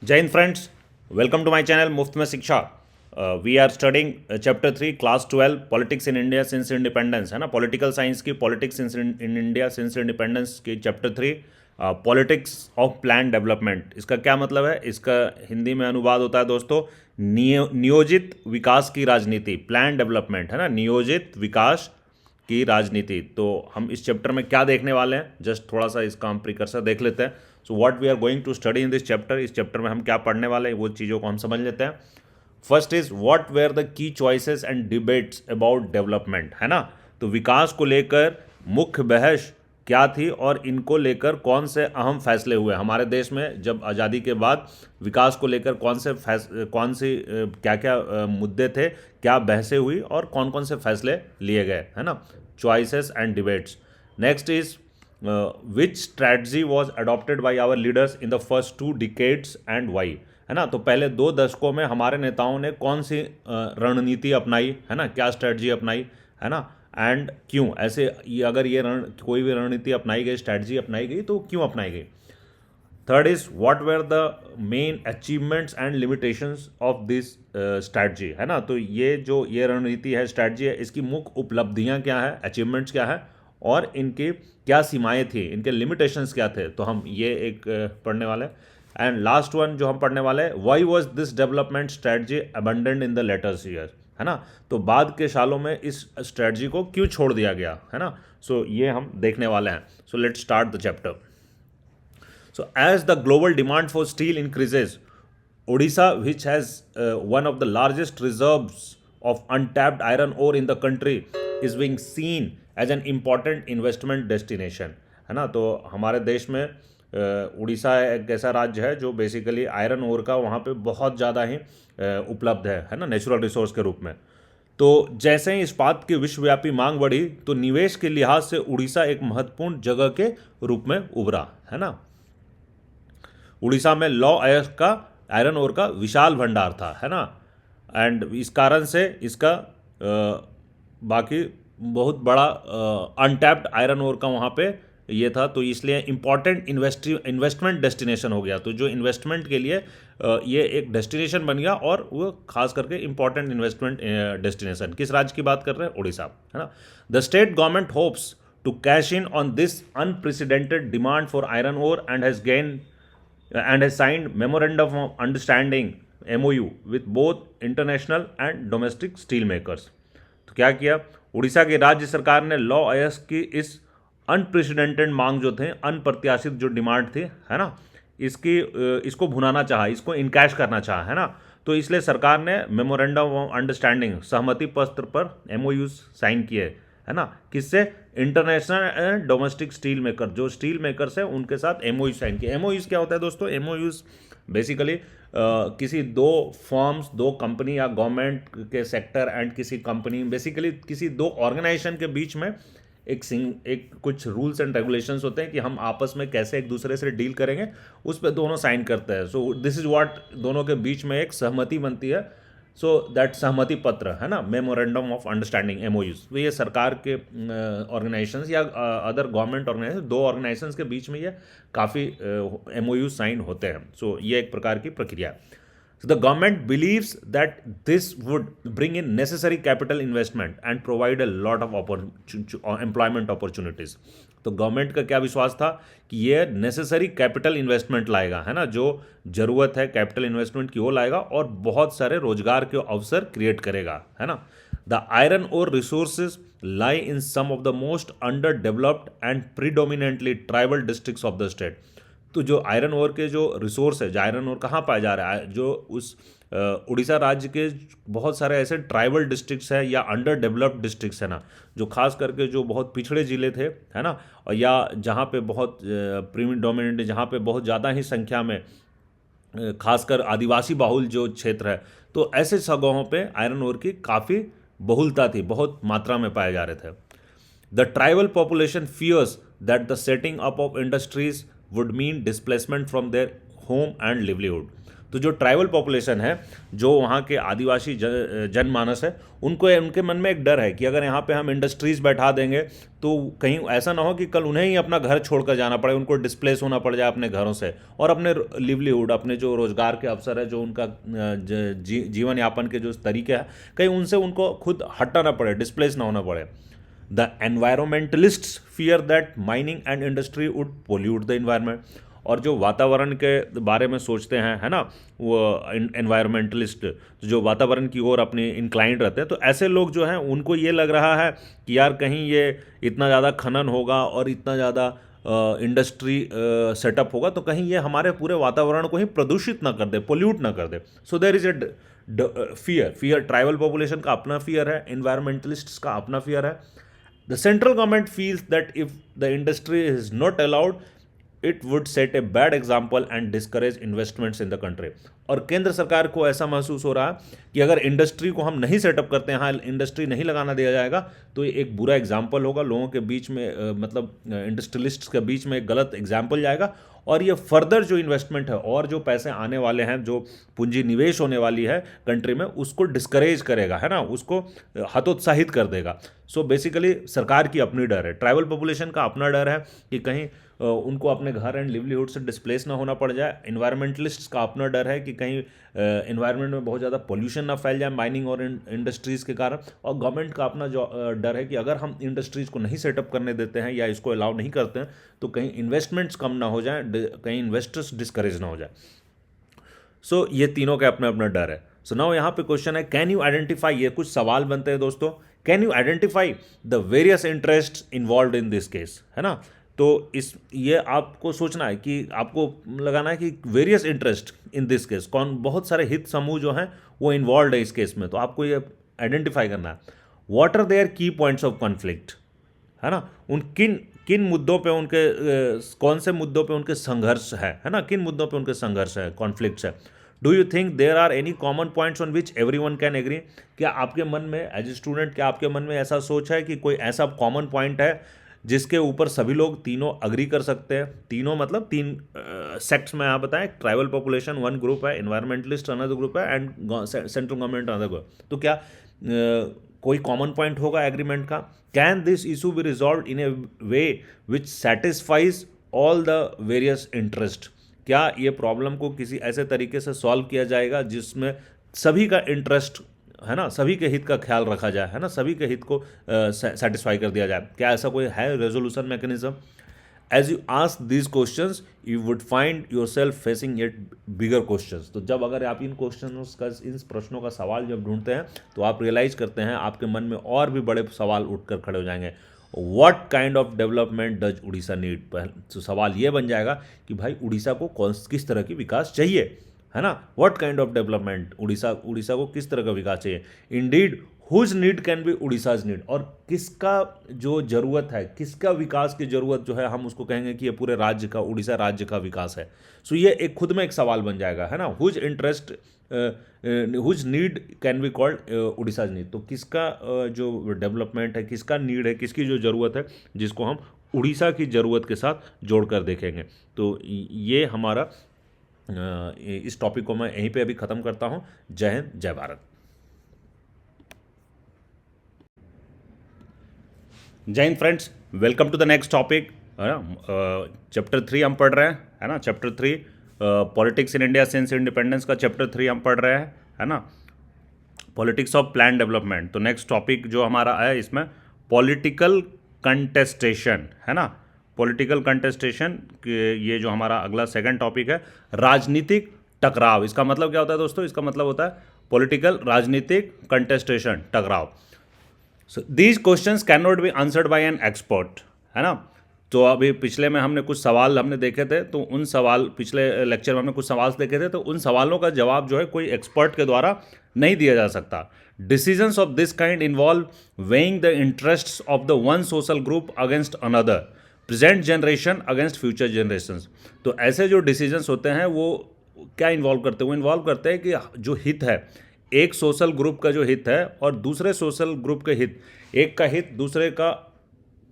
जय Hind friends, welcome to my channel मुफ्त में शिक्षा। We are studying chapter 3 class 12 politics in India since independence, है ना। पॉलिटिकल साइंस की politics in India since independence की chapter 3 politics of plan development. इसका क्या मतलब है? इसका हिंदी में अनुवाद होता है दोस्तों नियोजित विकास की राजनीति। प्लान डेवलपमेंट, है ना, नियोजित विकास की राजनीति। तो हम इस चैप्टर में क्या देखने वाले हैं, जस्ट थोड़ा सा इसका हम प्रिकर्सर देख लेते हैं। So what we are going to study in this chapter, इस चैप्टर में हम क्या पढ़ने वाले हैं वो चीज़ों को हम समझ लेते हैं। First is what were the key choices and debates about development, है ना। तो विकास को लेकर मुख्य बहस क्या थी और इनको लेकर कौन से अहम फैसले हुए हमारे देश में जब आज़ादी के बाद। विकास को लेकर कौन सी क्या क्या मुद्दे थे, क्या बहसें हुई और कौन कौन से फैसले लिए गए, है ना। Choices and debates. Next is which strategy was adopted by our leaders in the first 2 decades and why, है ना। तो पहले 2 दशकों में हमारे नेताओं ने कौन सी रणनीति अपनाई, है ना, क्या स्ट्रैटजी अपनाई, है ना, एंड क्यों ऐसे। अगर ये कोई भी रणनीति अपनाई गई, स्ट्रैटजी अपनाई गई, तो क्यों अपनाई गई। Third is what were the main achievements and limitations of this strategy, है ना। तो ये रणनीति है, स्ट्रैटजी है, इसकी मुख्य उपलब्धियां क्या है, अचीवमेंट्स क्या है और इनकी क्या सीमाएं थी, इनके लिमिटेशंस क्या थे। तो हम ये एक पढ़ने वाले हैं। एंड लास्ट वन जो हम पढ़ने वाले हैं, why was this development strategy abandoned in the letters year, है ना। तो बाद के सालों में इस स्ट्रैटजी को क्यों छोड़ दिया गया, है ना। सो ये हम देखने वाले हैं। So let's start the chapter. So, as the global demand for steel increases, Odisha, which has one of the largest reserves of untapped iron ore in the country, is being seen as an important investment destination, है ना। तो हमारे देश में उड़ीसा एक ऐसा राज्य है जो बेसिकली आयरन ओर का वहाँ पे बहुत ज़्यादा ही उपलब्ध है ना, नेचुरल रिसोर्स के रूप में। तो जैसे ही इस्पात की विश्वव्यापी मांग बढ़ी तो निवेश के लिहाज से उड़ीसा एक महत्वपूर्ण जगह के रूप में उभरा, है ना। उड़ीसा में लौ अयस्क का आयरन ओर का विशाल भंडार था, है ना। एंड इस कारण से इसका बाकी बहुत बड़ा अनटैप्ड आयरन ओर का वहाँ पे ये था, तो इसलिए इंपॉर्टेंट इन्वेस्टमेंट डेस्टिनेशन हो गया। तो जो इन्वेस्टमेंट के लिए ये एक डेस्टिनेशन बन गया और वो खास करके इंपॉर्टेंट इन्वेस्टमेंट डेस्टिनेशन। किस राज्य की बात कर रहे हैं? उड़ीसा, है ना। The state government hopes to cash in on this unprecedented demand for iron ore and has signed memorandum of understanding MOU with both international and domestic steel makers। तो क्या किया, उड़ीसा की राज्य सरकार ने लौ अयस्क की इस अनप्रेसिडेंटेड मांग जो थे, अनप्रत्याशित जो डिमांड थी, है ना, इसको भुनाना चाहा, इसको इनकैश करना चाहा, है ना। तो इसलिए सरकार ने मेमोरेंडम ऑफ अंडरस्टैंडिंग, सहमति पत्र पर MOU साइन किए, है ना। किससे? International and domestic steel maker, जो स्टील मेकर्स हैं उनके साथ MOU साइन किए। MOUs क्या होता है दोस्तों? MOUs बेसिकली किसी 2 फर्म्स, 2 कंपनी या गवर्नमेंट के सेक्टर एंड किसी कंपनी, बेसिकली किसी 2 ऑर्गेनाइजेशन के बीच में एक कुछ रूल्स एंड रेगुलेशंस होते हैं कि हम आपस में कैसे एक दूसरे से डील करेंगे, उस पर दोनों साइन करते हैं। सो दिस इज व्हाट, दोनों के बीच में एक सहमति बनती है। सो दैट सहमति पत्र, है ना, मेमोरेंडम ऑफ अंडरस्टैंडिंग MOUs। तो ये सरकार के ऑर्गेनाइजेशंस या अदर गवर्नमेंट ऑर्गेनाइजेशन, 2 ऑर्गेनाइजेशंस के बीच में ये काफ़ी MOU साइन होते हैं। सो ये एक प्रकार की प्रक्रिया है। So the government believes that this would bring in necessary capital investment and provide a lot of employment opportunities। तो गवर्नमेंट का क्या विश्वास था कि ये नेसेसरी कैपिटल इन्वेस्टमेंट लाएगा, है ना, जो जरूरत है कैपिटल इन्वेस्टमेंट की वो लाएगा और बहुत सारे रोजगार के अवसर क्रिएट करेगा, है ना। The iron ore resources lie in some of the most underdeveloped and predominantly tribal districts of the state. तो जो आयरन ओर के जो रिसोर्स है, जो आयरन ओर कहाँ पाया जा रहा है, जो उस उड़ीसा राज्य के बहुत सारे ऐसे ट्राइबल डिस्ट्रिक्ट्स हैं या अंडर डेवलप्ड डिस्ट्रिक्ट्स है ना, जो खास करके जो बहुत पिछड़े ज़िले थे, है ना, और या जहाँ पे बहुत प्रीडोमिनेंट, जहाँ पे बहुत ज़्यादा ही संख्या में खासकर आदिवासी बहुल जो क्षेत्र है, तो ऐसे जगहों पे आयरन ओर की काफ़ी बहुलता थी, बहुत मात्रा में पाए जा रहे थे। The tribal population fears that the setting up of industries would mean displacement from their home and livelihood. तो जो ट्राइबल पॉपुलेशन है, जो वहाँ के आदिवासी जनमानस है, उनको उनके मन में एक डर है कि अगर यहाँ पे हम इंडस्ट्रीज़ बैठा देंगे तो कहीं ऐसा ना हो कि कल उन्हें ही अपना घर छोड़कर जाना पड़े, उनको डिस्प्लेस होना पड़ जाए अपने घरों से, और अपने लिवलीहुड, अपने जो रोजगार के अवसर है, जो उनका जीवन यापन के जो तरीके हैं, कहीं उनसे उनको खुद हटना ना पड़े, डिस्प्लेस ना होना पड़े। The environmentalists fear that mining and industry would pollute the environment. और जो वातावरण के बारे में सोचते हैं, है ना, वो एनवायरमेंटलिस्ट जो वातावरण की ओर अपने इंक्लाइंड रहते हैं, तो ऐसे लोग जो हैं उनको ये लग रहा है कि यार कहीं ये इतना ज़्यादा खनन होगा और इतना ज़्यादा इंडस्ट्री सेटअप होगा तो कहीं ये हमारे पूरे वातावरण को ही प्रदूषित ना कर दे, पोल्यूट ना कर दे। So there is a fear tribal population का अपना फियर है, इन्वायरमेंटलिस्ट्स का अपना फियर है। The central government feels that if the industry is not allowed, it would set a bad example and discourage investments in the country। और केंद्र सरकार को ऐसा महसूस हो रहा है कि अगर इंडस्ट्री को हम नहीं सेटअप करते हैं, हाँ इंडस्ट्री नहीं लगाना दिया जाएगा, तो ये एक बुरा एग्जाम्पल होगा लोगों के बीच में, मतलब इंडस्ट्रियलिस्ट्स के बीच में एक गलत एग्जाम्पल जाएगा, और ये फर्दर जो इन्वेस्टमेंट है और जो पैसे आने वाले हैं, जो पूंजी निवेश होने वाली है कंट्री में, उसको डिस्करेज करेगा, है ना, उसको हतोत्साहित कर देगा। सो बेसिकली सरकार की अपनी डर है, ट्राइबल पॉपुलेशन का अपना डर है कि कहीं उनको अपने घर एंड लिवलीहुड से डिस्प्लेस ना होना पड़ जाए। इन्वायरमेंटलिस्ट्स का अपना डर है कि कहीं इन्वायरमेंट में बहुत ज़्यादा पोल्यूशन ना फैल जाए माइनिंग और इंडस्ट्रीज़ के कारण। और गवर्नमेंट का अपना जो डर है कि अगर हम इंडस्ट्रीज़ को नहीं सेटअप करने देते हैं या इसको अलाउ नहीं करते हैं तो कहीं इन्वेस्टमेंट्स कम ना हो जाए, कहीं इन्वेस्टर्स डिस्करेज ना हो जाए। सो ये तीनों का अपना अपना डर है। सो नाउ यहाँ पे क्वेश्चन है, कैन यू आइडेंटिफाई, ये कुछ सवाल बनते हैं दोस्तों, can you identify the various interest involve in this case, है ना। तो ये आपको सोचना है कि आपको लगाना है कि various interest in this case, बहुत सारे हित समूह जो हैं वो इन्वॉल्व है इस केस में, तो आपको ये आइडेंटिफाई करना है। व्हाट आर देयर की पॉइंट्स ऑफ कॉन्फ्लिक्ट, है ना, उन किन किन मुद्दों पे उनके कौन से मुद्दों पे उनके संघर्ष है ना, किन मुद्दों पे उनके संघर्ष है, कॉन्फ्लिक्ट्स है। Do you think there are any common points on which everyone can agree, क्या आपके मन में एज ए स्टूडेंट, क्या आपके मन में ऐसा सोच है कि कोई ऐसा कॉमन पॉइंट है जिसके ऊपर सभी लोग तीनों अग्री कर सकते हैं? तीनों मतलब तीन सेक्ट्स में आप बताएं, ट्राइबल पॉपुलेशन वन ग्रुप है, इन्वायरमेंटलिस्ट अनदर ग्रुप है, and central government another group, तो क्या कोई कॉमन पॉइंट होगा एग्रीमेंट का? Can this issue be resolve in A way which satisfies all the various interest, क्या ये प्रॉब्लम को किसी ऐसे तरीके से सॉल्व किया जाएगा जिसमें सभी का इंटरेस्ट, है ना, सभी के हित का ख्याल रखा जाए, है ना, सभी के हित को सेटिस्फाई कर दिया जाए? क्या ऐसा कोई है resolution mechanism? As you ask these questions you would find yourself facing at bigger questions, तो जब अगर आप इन क्वेश्चंस का, इन प्रश्नों का सवाल जब ढूंढते हैं तो आप रियलाइज करते हैं आपके मन में और भी बड़े सवाल उठकर खड़े हो जाएंगे। What kind of development does Orissa need, तो सवाल ये बन जाएगा कि भाई उड़ीसा को किस तरह की विकास चाहिए, है ना। What kind of development, Orissa को किस तरह का विकास चाहिए। Indeed whose need can be Orissa's need, और किसका जो जरूरत है, किसका विकास की जरूरत जो है, हम उसको कहेंगे कि ये पूरे राज्य का, उड़ीसा राज्य का विकास है। सो ये एक खुद में एक सवाल बन जाएगा, है ना। Whose interest, whose need can be called Orissa's need, तो किसका जो डेवलपमेंट है, किसका नीड है, किसकी जो ज़रूरत है, जिसको हम उड़ीसा की ज़रूरत के साथ जोड़कर देखेंगे। तो ये हमारा इस टॉपिक को मैं यहीं पे अभी ख़त्म करता हूँ। जय हिंद, जय भारत। जय Hind friends, welcome to the next topic, है ना। चैप्टर 3 हम पढ़ रहे हैं, है ना, chapter 3 politics in India since independence का चैप्टर 3 हम पढ़ रहे हैं, है ना, पॉलिटिक्स ऑफ प्लान डेवलपमेंट। तो नेक्स्ट टॉपिक जो हमारा है इसमें पॉलिटिकल कंटेस्टेशन, है ना, पॉलिटिकल कंटेस्टेशन, ये जो हमारा अगला सेकंड टॉपिक है, राजनीतिक टकराव। इसका मतलब क्या होता है दोस्तों? इसका मतलब होता है पॉलिटिकल, राजनीतिक कंटेस्टेशन, टकराव। So these questions can not be answered bye an expert, है ना। तो अभी पिछले में हमने कुछ सवाल हमने देखे थे, तो उन सवाल, पिछले लेक्चर में हमने कुछ सवाल देखे थे, तो उन सवालों का जवाब जो है कोई एक्सपर्ट के द्वारा नहीं दिया जा सकता। Decisions of this kind involve weighing the interests of the one social group against another, present generation against future generations. तो ऐसे जो डिसीजंस होते हैं वो क्या इन्वॉल्व करते हैं? वो इन्वॉल्व करते हैं कि जो हित है, एक सोशल ग्रुप का जो हित है और दूसरे सोशल ग्रुप के हित, एक का हित दूसरे का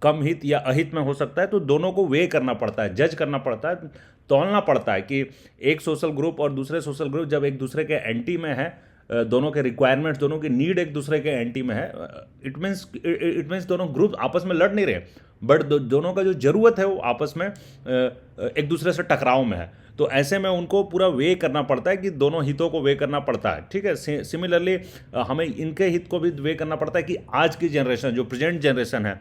कम हित या अहित में हो सकता है, तो दोनों को वे करना पड़ता है, जज करना पड़ता है, तौलना पड़ता है कि एक सोशल ग्रुप और दूसरे सोशल ग्रुप जब एक दूसरे के एंटी में है, दोनों के रिक्वायरमेंट्स, दोनों की नीड एक दूसरे के एंटी में है, इट मीन्स दोनों ग्रुप आपस में लड़ नहीं रहे, बट दोनों का जो ज़रूरत है वो आपस में एक दूसरे से टकराव में है। तो ऐसे में उनको पूरा वे करना पड़ता है कि दोनों हितों को वे करना पड़ता है, ठीक है। सिमिलरली हमें इनके हित को भी वे करना पड़ता है कि आज की जनरेशन, जो प्रेजेंट जनरेशन है,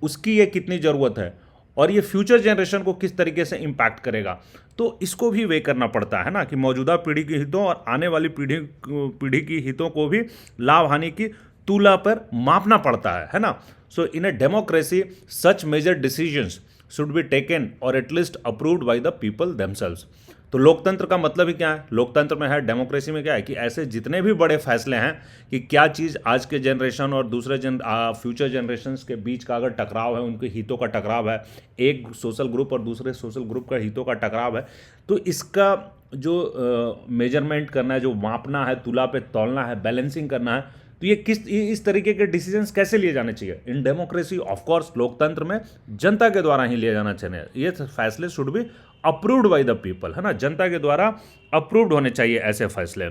उसकी ये कितनी ज़रूरत है और ये फ्यूचर जनरेशन को किस तरीके से इम्पैक्ट करेगा। तो इसको भी वे करना पड़ता है ना, कि मौजूदा पीढ़ी के हितों और आने वाली पीढ़ी की हितों को भी लाभ हानि की तुला पर मापना पड़ता है ना। So in a democracy such major decisions should be taken और at least approved by the people themselves. तो लोकतंत्र का मतलब ही क्या है, लोकतंत्र में है, डेमोक्रेसी में क्या है कि ऐसे जितने भी बड़े फैसले हैं कि क्या चीज़ आज के जनरेशन और दूसरे फ्यूचर जनरेशन्स के बीच का अगर टकराव है, उनके हितों का टकराव है, एक सोशल ग्रुप और दूसरे सोशल ग्रुप का हितों का टकराव है, तो इसका जो मेजरमेंट करना है, जो मापना है, तुला पे तौलना है, बैलेंसिंग करना है, तो ये इस तरीके के डिसीजंस कैसे लिए जाने चाहिए इन डेमोक्रेसी। ऑफ कोर्स लोकतंत्र में जनता के द्वारा ही लिया जाना चाहिए, ये फैसले should be approved by the people, है ना, जनता के द्वारा अप्रूव्ड होने चाहिए ऐसे फैसले।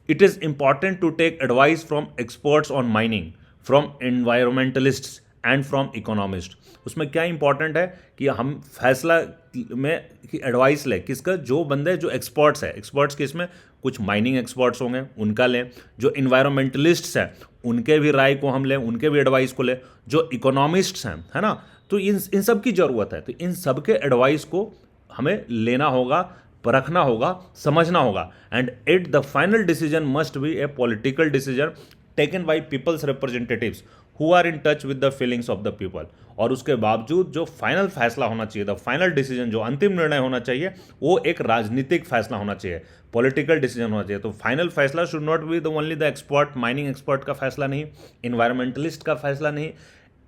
It is important to take advice from experts on mining, from environmentalists and from economist. उसमें क्या इंपॉर्टेंट है कि हम फैसला में कि एडवाइस लें किसका, जो बंदे जो एक्सपर्ट्स हैं, एक्सपर्ट्स किस में, कुछ माइनिंग एक्सपर्ट्स होंगे उनका लें, जो इन्वायरमेंटलिस्ट्स हैं उनके भी राय को हम लें, उनके भी एडवाइस को लें, जो इकोनॉमिस्ट्स हैं, है ना। तो इन सब की ज़रूरत है, तो इन सब के एडवाइस को हमें लेना होगा, परखना होगा, समझना होगा। And at the final decision must be a political decision taken by people's representatives who are in touch with the feelings of the people. और उसके बावजूद जो फाइनल फैसला होना चाहिए, द फाइनल डिसीजन, जो अंतिम निर्णय होना चाहिए, वो एक राजनीतिक फैसला होना चाहिए, पॉलिटिकल डिसीजन होना चाहिए। तो फाइनल फैसला should not be the only the expert, mining expert का फैसला नहीं, इन्वायरमेंटलिस्ट का फैसला नहीं,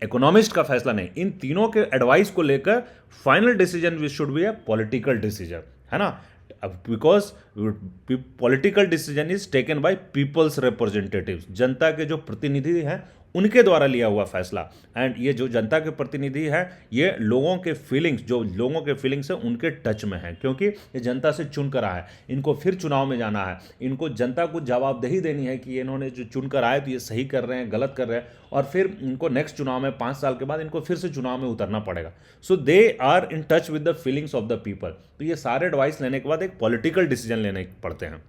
इकोनॉमिस्ट का फैसला नहीं, इन तीनों के एडवाइस को लेकर final decision which should be a political decision, है ना। Because political decision is taken by people's representatives, जनता के जो प्रतिनिधि हैं उनके द्वारा लिया हुआ फैसला। एंड ये जो जनता के प्रतिनिधि हैं, ये लोगों के फीलिंग्स, जो लोगों के फीलिंग्स हैं उनके टच में है, क्योंकि ये जनता से चुन कर आए, इनको फिर चुनाव में जाना है, इनको जनता को जवाबदेही देनी है कि इन्होंने जो चुन कर आए तो ये सही कर रहे हैं, गलत कर रहे हैं, और फिर इनको नेक्स्ट चुनाव में 5 साल के बाद इनको फिर से चुनाव में उतरना पड़ेगा। So they are in touch with the feelings of the people. तो ये सारे एडवाइस लेने के बाद एक पॉलिटिकल डिसीजन लेने पड़ते हैं।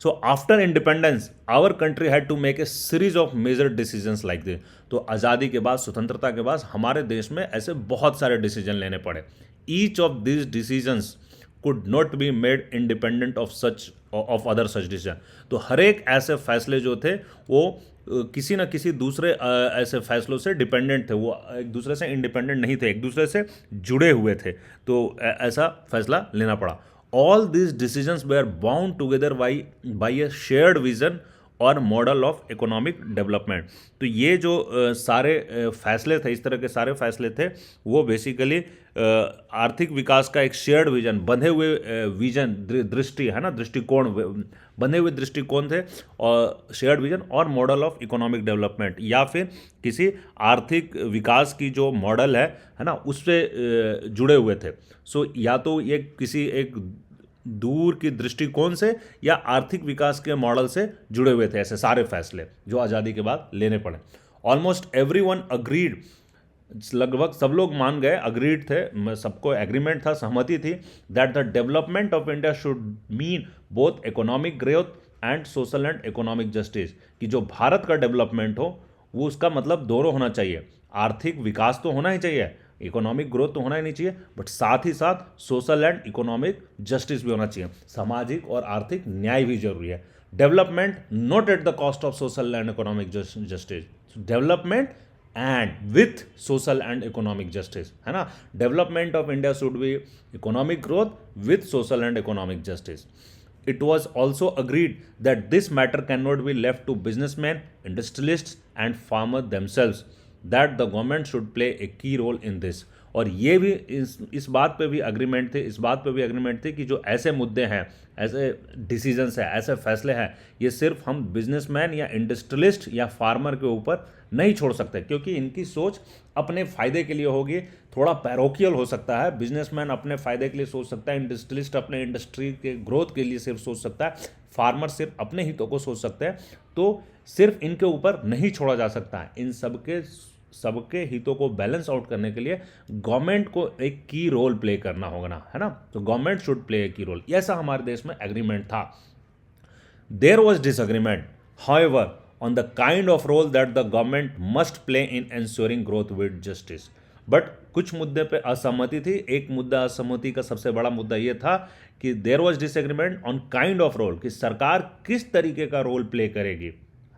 So after independence, our country had to make a series of major decisions like this. तो आज़ादी के बाद, स्वतंत्रता के बाद हमारे देश में ऐसे बहुत सारे डिसीजन लेने पड़े। Each of these decisions could not be made independent of other such decision. तो हर एक ऐसे फैसले जो थे वो किसी न किसी दूसरे ऐसे फैसलों से डिपेंडेंट थे, वो एक दूसरे से इंडिपेंडेंट नहीं थे, एक दूसरे से जुड़े हुए थे। तो ऐसा फैसला लेना पड़ा। All these decisions were bound together by a shared vision और मॉडल ऑफ इकोनॉमिक डेवलपमेंट। तो ये जो सारे फैसले थे, इस तरह के सारे फैसले थे, वो बेसिकली आर्थिक विकास का एक शेयर्ड विजन, बंधे हुए विजन, दृष्टि, है ना, दृष्टिकोण, बंधे हुए दृष्टिकोण थे, और शेयर्ड विजन और मॉडल ऑफ इकोनॉमिक डेवलपमेंट, या फिर किसी आर्थिक विकास की जो मॉडल है ना, उससे जुड़े हुए थे। सो या तो ये किसी एक दूर की दृष्टिकोण से या आर्थिक विकास के मॉडल से जुड़े हुए थे, ऐसे सारे फैसले जो आज़ादी के बाद लेने पड़े। ऑलमोस्ट एवरीवन अग्रीड, लगभग सब लोग मान गए, अग्रीड थे, सबको एग्रीमेंट था, सहमति थी, that the development of India should mean both economic growth and social and economic justice. कि जो भारत का डेवलपमेंट हो वो उसका मतलब दोनों होना चाहिए, आर्थिक विकास तो होना ही चाहिए, इकोनॉमिक ग्रोथ तो होना ही नहीं चाहिए, बट साथ ही साथ सोशल एंड इकोनॉमिक जस्टिस भी होना चाहिए, सामाजिक और आर्थिक न्याय भी जरूरी है। Development not at the cost of social and economic justice, development and with social and economic justice, है ना। Development of India should be economic growth with social and economic justice. It was also agreed that this matter cannot be left to businessmen, industrialists and farmers themselves, that the government should play a key role in this. और ये भी इस बात पे भी agreement थे, इस बात पे भी अग्रीमेंट थी कि जो ऐसे मुद्दे हैं, ऐसे डिसीजंस हैं, ऐसे फैसले हैं, ये सिर्फ हम बिजनेसमैन या इंडस्ट्रियलिस्ट या फार्मर के ऊपर नहीं छोड़ सकते, क्योंकि इनकी सोच अपने फ़ायदे के लिए होगी, थोड़ा पैरोकियल हो सकता है। बिजनेसमैन अपने फ़ायदे के लिए सोच सकता है, इंडस्ट्रियलिस्ट अपने इंडस्ट्री के ग्रोथ के लिए सिर्फ सोच सकता है, फार्मर सिर्फ अपने हितों को सोच सकते हैं। तो सिर्फ इनके ऊपर नहीं छोड़ा जा सकता है। इन सबके हितों को बैलेंस आउट करने के लिए गवर्नमेंट को एक की रोल प्ले करना होगा ना, है ना। तो गवर्नमेंट शुड प्ले ए की रोल, ऐसा हमारे देश में एग्रीमेंट था। There was disagreement however on the kind of role that the government must play in ensuring growth with justice. But कुछ मुद्दे पे असहमति थी। एक मुद्दा, असहमति का सबसे बड़ा मुद्दा ये था कि there was disagreement on kind of role, कि सरकार किस तरीके का रोल प्ले करेगी,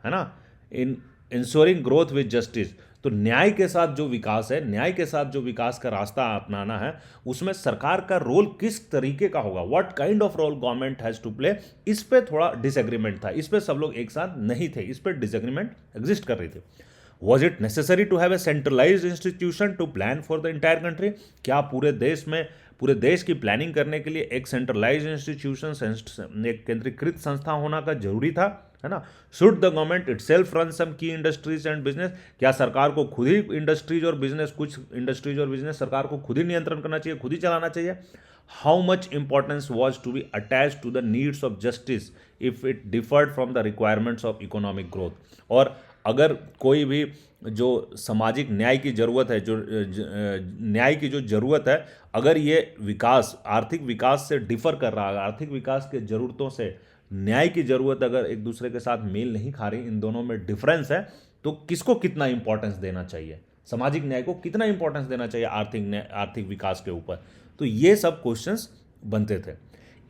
है ना, इन इंश्योरिंग ग्रोथ विद जस्टिस। तो न्याय के साथ जो विकास है, न्याय के साथ जो विकास का रास्ता अपनाना है, उसमें सरकार का रोल किस तरीके का होगा, what kind of role government has to play, इस पे थोड़ा डिसएग्रीमेंट था। इस पे सब लोग एक साथ नहीं थे, इस पे डिसएग्रीमेंट एग्जिस्ट कर रही थी। Was it necessary to have a centralised institution to plan for the entire country? क्या पूरे देश की प्लानिंग करने के लिए एक सेंट्रलाइज्ड इंस्टीट्यूशन, एक केंद्रीकृत संस्था होना का जरूरी था, है ना। Should the government itself run some key industries and business? क्या सरकार को खुद ही इंडस्ट्रीज और बिजनेस, कुछ इंडस्ट्रीज और बिजनेस सरकार को खुद ही नियंत्रण करना चाहिए, खुद ही चलाना चाहिए? How much importance was to be attach to the needs of justice if it differed from the requirements of economic growth? और अगर कोई भी जो सामाजिक न्याय की ज़रूरत है, जो न्याय की जो ज़रूरत है, अगर ये विकास, आर्थिक विकास से डिफर कर रहा है, आर्थिक विकास के ज़रूरतों से न्याय की ज़रूरत अगर एक दूसरे के साथ मेल नहीं खा रही, इन दोनों में डिफरेंस है, तो किसको कितना इंपॉर्टेंस देना चाहिए, सामाजिक न्याय को कितना इंपॉर्टेंस देना चाहिए आर्थिक विकास के ऊपर? तो ये सब क्वेश्चंस बनते थे।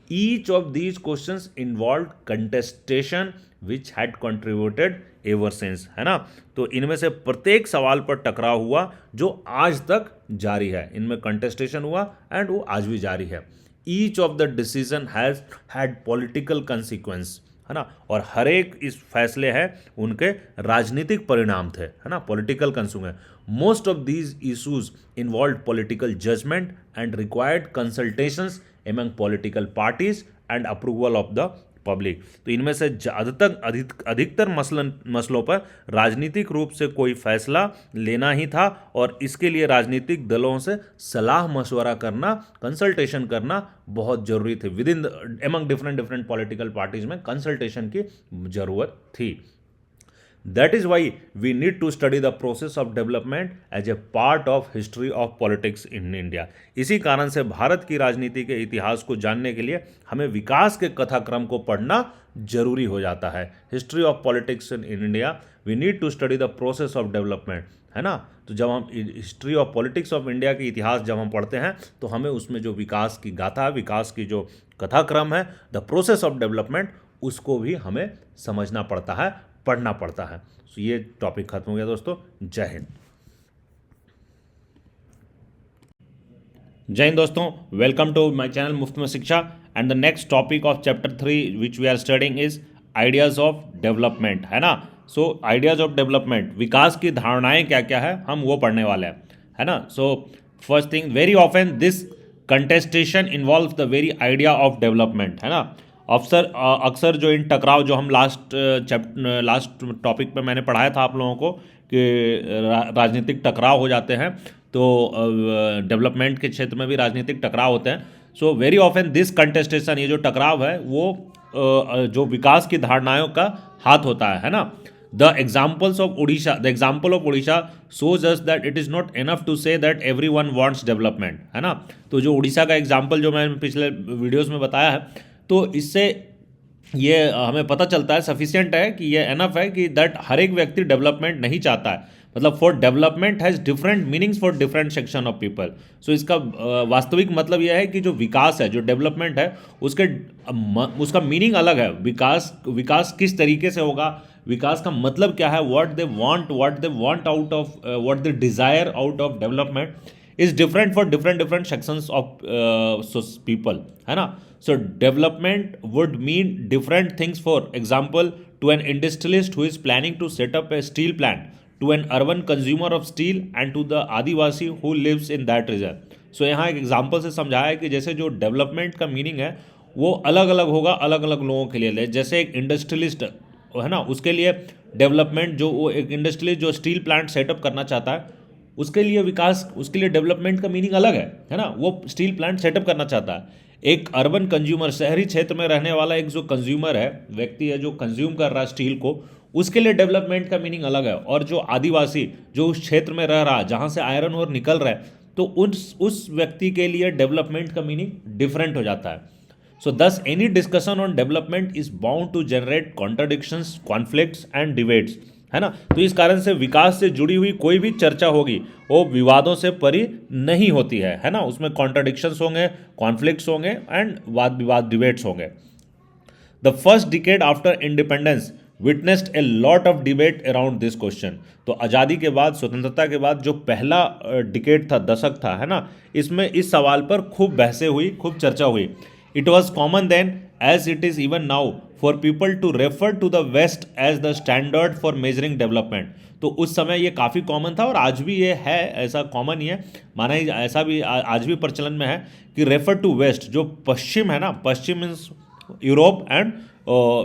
Each of these questions involve contestation which had contributed ever since, है ना। तो इनमें से प्रत्येक सवाल पर टकराव हुआ जो आज तक जारी है, इनमें कंटेस्टेशन हुआ एंड वो आज भी जारी है। Each of the decision has had political consequence, है ना, और हर एक इस फैसले हैं उनके राजनीतिक परिणाम थे, है ना, political consequence. Most of these issues involve political judgement and required consultations among political parties and approval of the public. तो इनमें से अधिकतर मसलों पर राजनीतिक रूप से कोई फैसला लेना ही था, और इसके लिए राजनीतिक दलों से सलाह मशवरा करना, कंसल्टेशन करना बहुत जरूरी थे। With in among different political parties में कंसल्टेशन की जरूरत थी। That is why we need to study the process of development as a part of history of politics in India. इसी कारण से भारत की राजनीति के इतिहास को जानने के लिए हमें विकास के कथाक्रम को पढ़ना जरूरी हो जाता है। History of politics in India, we need to study the process of development, है ना। तो जब हम history of politics of India के इतिहास जब हम पढ़ते हैं, तो हमें उसमें जो विकास की गाथा, विकास की जो कथाक्रम है, द प्रोसेस ऑफ डेवलपमेंट, उसको भी हमें समझना पड़ता है, पढ़ना पड़ता है। तो ये टॉपिक खत्म हो गया दोस्तों। जय हिंद। जय हिंद दोस्तों, वेलकम टू माय चैनल मुफ्त में शिक्षा। And the next topic of chapter 3 which we are studying is ideas of development, है ना। सो आइडियाज ऑफ डेवलपमेंट, विकास की धारणाएं क्या क्या है, हम वो पढ़ने वाले हैं, है ना। So first thing, very often this contestation involve the very idea of development, है ना। अक्सर जो इन टकराव, जो हम लास्ट टॉपिक पे मैंने पढ़ाया था आप लोगों को कि राजनीतिक टकराव हो जाते हैं, तो डेवलपमेंट के क्षेत्र में भी राजनीतिक टकराव होते हैं। So very often this contestation, ये जो टकराव है वो जो विकास की धारणाओं का हाथ होता है ना। The example of Orissa shows us that it is not enough to say that everyone wants development, है ना। तो जो उड़ीसा का एग्जाम्पल जो मैंने पिछले वीडियोस में बताया है, तो इससे ये हमें पता चलता है, सफिशिएंट है कि ये एनफ है कि दैट हर एक व्यक्ति डेवलपमेंट नहीं चाहता है। मतलब for development has different meanings for different section of people. सो इसका वास्तविक मतलब यह है कि जो विकास है, जो डेवलपमेंट है, उसका मीनिंग अलग है। विकास किस तरीके से होगा, विकास का मतलब क्या है, what they want out of, what they desire out of development is different for different sections of people, है ना। So development would mean different things. For example, to an industrialist who is planning to set up a steel plant, to an urban consumer of steel and to the Adivasi who lives in that region. सो यहाँ एक example से समझाया है कि जैसे जो development का मीनिंग है वो अलग अलग होगा अलग अलग लोगों के लिए। जैसे एक इंडस्ट्रियलिस्ट है ना, उसके लिए डेवलपमेंट, जो वो एक इंडस्ट्रियलिस्ट जो स्टील प्लांट सेटअप करना चाहता है, उसके लिए विकास, उसके लिए डेवलपमेंट का मीनिंग अलग है ना, वो स्टील प्लांट सेटअप करना चाहता है। एक अर्बन कंज्यूमर, शहरी क्षेत्र में रहने वाला एक जो कंज्यूमर है, व्यक्ति है जो कंज्यूम कर रहा है स्टील को, उसके लिए डेवलपमेंट का मीनिंग अलग है। और जो आदिवासी जो उस क्षेत्र में रह रहा है जहाँ से आयरन और निकल रहा है, तो उस व्यक्ति के लिए डेवलपमेंट का मीनिंग डिफरेंट हो जाता है। So thus any discussion on development is bound to generate contradictions, conflicts and debates, है ना। तो इस कारण से विकास से जुड़ी हुई कोई भी चर्चा होगी वो विवादों से परी नहीं होती है ना। उसमें कॉन्ट्राडिक्शंस होंगे, कॉन्फ्लिक्ट्स होंगे एंड वाद विवाद, डिबेट्स होंगे। The first decade after independence witnessed a lot of debate around this question. तो आज़ादी के बाद, स्वतंत्रता के बाद जो पहला डिकेड था, दशक था, है ना, इसमें इस सवाल पर खूब बहसें हुई, खूब चर्चा हुई। It was common then, as it is even now, for people to refer to the West as the standard for measuring development. तो उस समय ये काफ़ी कॉमन था और आज भी ये है, ऐसा कॉमन ही है, माना ही ऐसा भी आज भी प्रचलन में है कि रेफर टू वेस्ट, जो पश्चिम है ना, पश्चिम means Europe and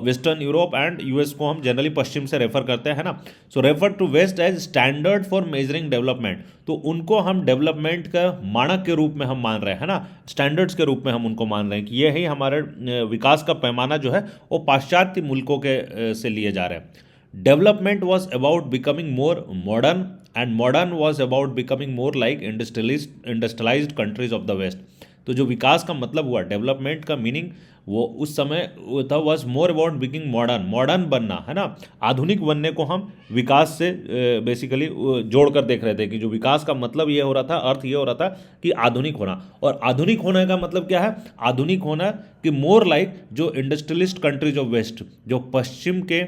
western Europe and US को हम जनरली पश्चिम से रेफर करते हैं, है ना। So refer to west as standard for measuring development. तो उनको हम डेवलपमेंट का मानक के रूप में हम मान रहे हैं, है ना, स्टैंडर्ड्स के रूप में हम उनको मान रहे हैं कि ये ही हमारे विकास का पैमाना जो है वो पाश्चात्य मुल्कों के से लिए जा रहे हैं। Development was about becoming more modern and modern was about becoming more like industrialised countries of the west. तो जो विकास का मतलब हुआ, डेवलपमेंट का मीनिंग वो उस समय था, was more about becoming modern, modern बनना, है ना, आधुनिक बनने को हम विकास से बेसिकली जोड़ कर देख रहे थे कि जो विकास का मतलब ये हो रहा था, अर्थ ये हो रहा था कि आधुनिक होना। और आधुनिक होने का मतलब क्या है? आधुनिक होना कि मोर लाइक जो इंडस्ट्रियलिस्ट कंट्रीज ऑफ वेस्ट, जो पश्चिम के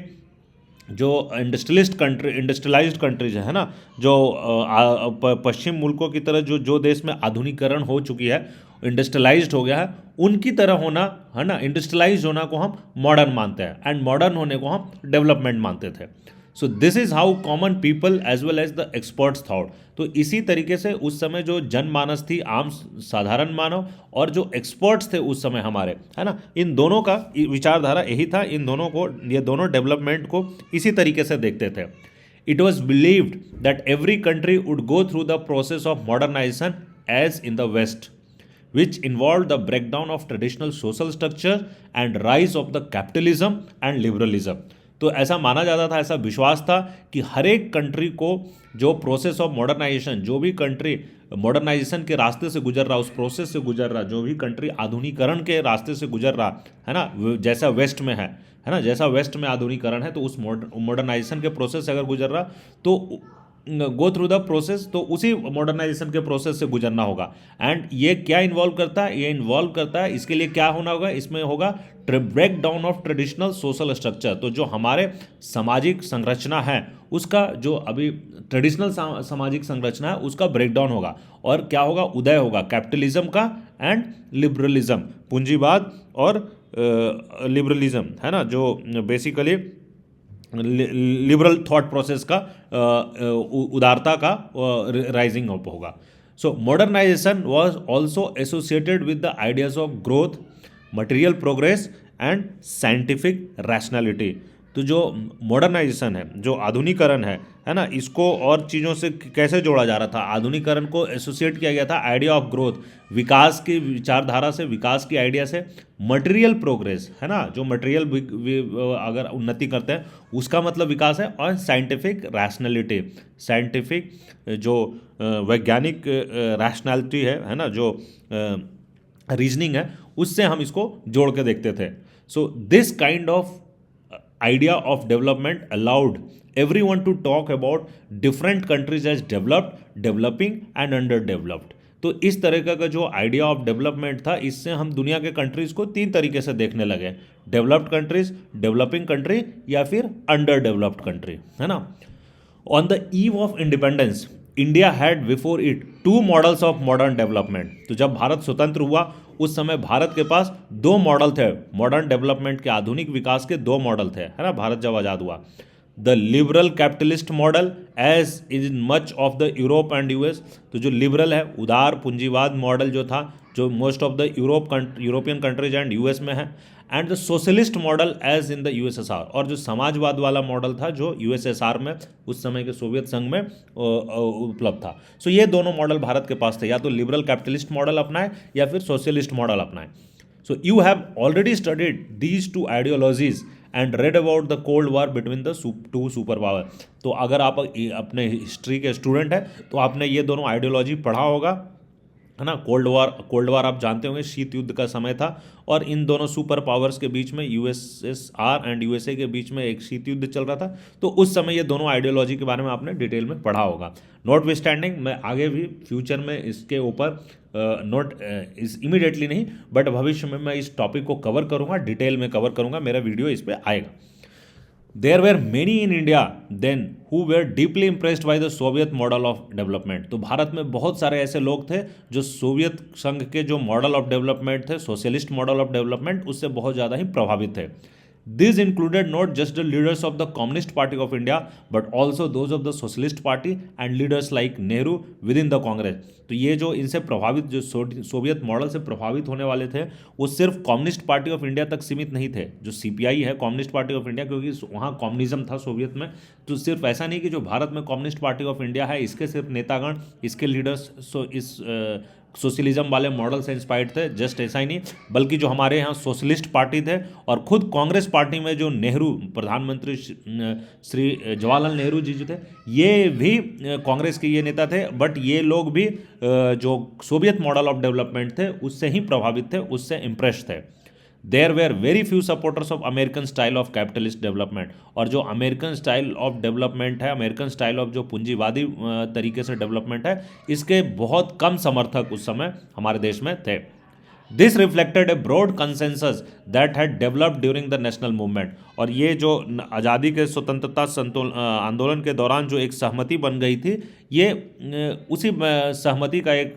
जो इंडस्ट्रियलाइज्ड कंट्रीज है ना, जो पश्चिम मुल्कों की तरह जो देश में आधुनिकीकरण हो चुकी है, इंडस्ट्रियलाइज्ड हो गया है, उनकी तरह होना, है ना, इंडस्ट्रियलाइज्ड होना को हम मॉडर्न मानते हैं एंड मॉडर्न होने को हम डेवलपमेंट मानते थे। So this is how common people as well as the experts thought. तो इसी तरीके से उस समय जो जनमानस थी, आम साधारण मानव, और जो एक्सपर्ट्स थे उस समय हमारे, है ना, इन दोनों का विचारधारा यही था, इन दोनों को, ये दोनों डेवलपमेंट को इसी तरीके से देखते थे। It was believed that every country would go through the process of modernisation as in the west, which involved the breakdown of traditional social structure and rise of the capitalism and liberalism। तो ऐसा माना जाता था, ऐसा विश्वास था कि हर एक कंट्री को जो प्रोसेस ऑफ मॉडर्नाइजेशन, जो भी कंट्री मॉडर्नाइजेशन के रास्ते से गुजर रहा, उस प्रोसेस से गुजर रहा, जो भी कंट्री आधुनिकीकरण के रास्ते से गुजर रहा है ना, जैसा वेस्ट में है ना, जैसा वेस्ट में आधुनिकीकरण है, तो उस मॉडर्नाइजेशन के प्रोसेस से अगर गुजर रहा तो गो थ्रू द प्रोसेस, तो उसी मॉडर्नाइजेशन के प्रोसेस से गुजरना होगा। एंड ये क्या इन्वॉल्व करता है? ये इन्वॉल्व करता है, इसके लिए क्या होना होगा? इसमें होगा break down of traditional social structure. तो जो हमारे सामाजिक संरचना है, उसका जो अभी ट्रेडिशनल सामाजिक संरचना है, उसका ब्रेक डाउन होगा। और क्या होगा? उदय होगा कैपिटलिज्म का एंड लिबरलिज्म, पूंजीवाद और लिबरलिज्म, है ना, जो बेसिकली लिबरल थॉट प्रोसेस का, उदारता का राइजिंग अप होगा। So modernisation was also associated with the ideas of growth, material progress and scientific rationality. तो जो मॉडर्नाइजेशन है, जो आधुनिकरण है ना, इसको और चीज़ों से कैसे जोड़ा जा रहा था? आधुनिकरण को एसोसिएट किया गया था आइडिया ऑफ ग्रोथ, विकास की विचारधारा से, विकास की आइडिया से। मटेरियल प्रोग्रेस, है ना, जो मटेरियल अगर उन्नति करते हैं उसका मतलब विकास है। और साइंटिफिक रैशनैलिटी, साइंटिफिक जो वैज्ञानिक रैशनैलिटी है ना, जो रीजनिंग है, उससे हम इसको जोड़ के देखते थे। So this kind of idea of development allowed everyone to talk about different countries as developed, developing and underdeveloped। तो इस तरह का जो आइडिया ऑफ डेवलपमेंट था, इससे हम दुनिया के कंट्रीज को तीन तरीके से देखने लगे, डेवलप्ड कंट्रीज, डेवलपिंग कंट्री या फिर अंडर डेवलप्ड कंट्री, है ना। On the eve of independence India had before it two models of modern development. तो जब भारत स्वतंत्र हुआ उस समय भारत के पास दो मॉडल थे मॉडर्न डेवलपमेंट के, आधुनिक विकास के दो मॉडल थे, है ना, भारत जब आज़ाद हुआ। The liberal capitalist model as is in much of the Europe and US. तो जो लिबरल है, उदार पूंजीवाद मॉडल जो था, जो most of the European countries and US में है, and the socialist model as in the USSR, और जो समाजवाद वाला मॉडल था जो यूएसएसआर में, उस समय के सोवियत संघ में उपलब्ध था। सो ये दोनों मॉडल भारत के पास थे, या तो लिबरल कैपिटलिस्ट मॉडल अपनाए या फिर सोशलिस्ट मॉडल अपनाए। So you have already studied these two ideologies and read about the cold war between the two super power. तो अगर आप अपने हिस्ट्री के स्टूडेंट हैं तो आपने ये दोनों आइडियोलॉजी पढ़ा होगा, है ना। कोल्ड वॉर आप जानते होंगे, शीत युद्ध का समय था, और इन दोनों सुपर पावर्स के बीच में, यूएसएसआर एंड यूएसए के बीच में एक शीत युद्ध चल रहा था। तो उस समय ये दोनों आइडियोलॉजी के बारे में आपने डिटेल में पढ़ा होगा। नॉट विस्टैंडिंग, मैं आगे भी फ्यूचर में इसके ऊपर इस इमीडिएटली नहीं, बट भविष्य में मैं इस टॉपिक को कवर करूँगा, डिटेल में कवर करूँगा, मेरा वीडियो इस पर आएगा। There were many in India then who were deeply impressed by the Soviet model of development. तो भारत में बहुत सारे ऐसे लोग थे जो सोवियत संघ के जो मॉडल ऑफ डेवलपमेंट थे, सोशलिस्ट मॉडल ऑफ डेवलपमेंट, उससे बहुत ज़्यादा ही प्रभावित थे। These included not just the leaders of the Communist Party of India, but also those of the Socialist Party and leaders like Nehru within the Congress. तो ये जो इनसे प्रभावित, जो सोवियत मॉडल से प्रभावित होने वाले थे, वो सिर्फ कम्युनिस्ट पार्टी ऑफ इंडिया तक सीमित नहीं थे। जो सीपीआई है, कम्युनिस्ट पार्टी ऑफ इंडिया, क्योंकि वहाँ कम्युनिज्म था सोवियत में, तो सिर्फ ऐसा नहीं कि जो भारत में कम्युनिस्ट पार्टी ऑफ इंडिया है, इसके सिर्फ नेतागण, इसके लीडर्स इस सोशलिज्म वाले मॉडल से इंस्पायर्ड थे, जस्ट ऐसा ही नहीं, बल्कि जो हमारे यहाँ सोशलिस्ट पार्टी थे, और खुद कांग्रेस पार्टी में जो नेहरू, प्रधानमंत्री श्री जवाहरलाल नेहरू जी जो थे, ये भी कांग्रेस के ये नेता थे, बट ये लोग भी जो सोवियत मॉडल ऑफ डेवलपमेंट थे उससे ही प्रभावित थे, उससे इम्प्रेस थे। There were very few supporters of American style of capitalist development. और जो अमेरिकन स्टाइल ऑफ डेवलपमेंट है, अमेरिकन स्टाइल ऑफ जो पूंजीवादी तरीके से डेवलपमेंट है, इसके बहुत कम समर्थक उस समय हमारे देश में थे। This reflected a broad consensus that had developed during the national movement. और ये जो आज़ादी के स्वतंत्रता आंदोलन के दौरान जो एक सहमति बन गई थी, ये उसी सहमति का एक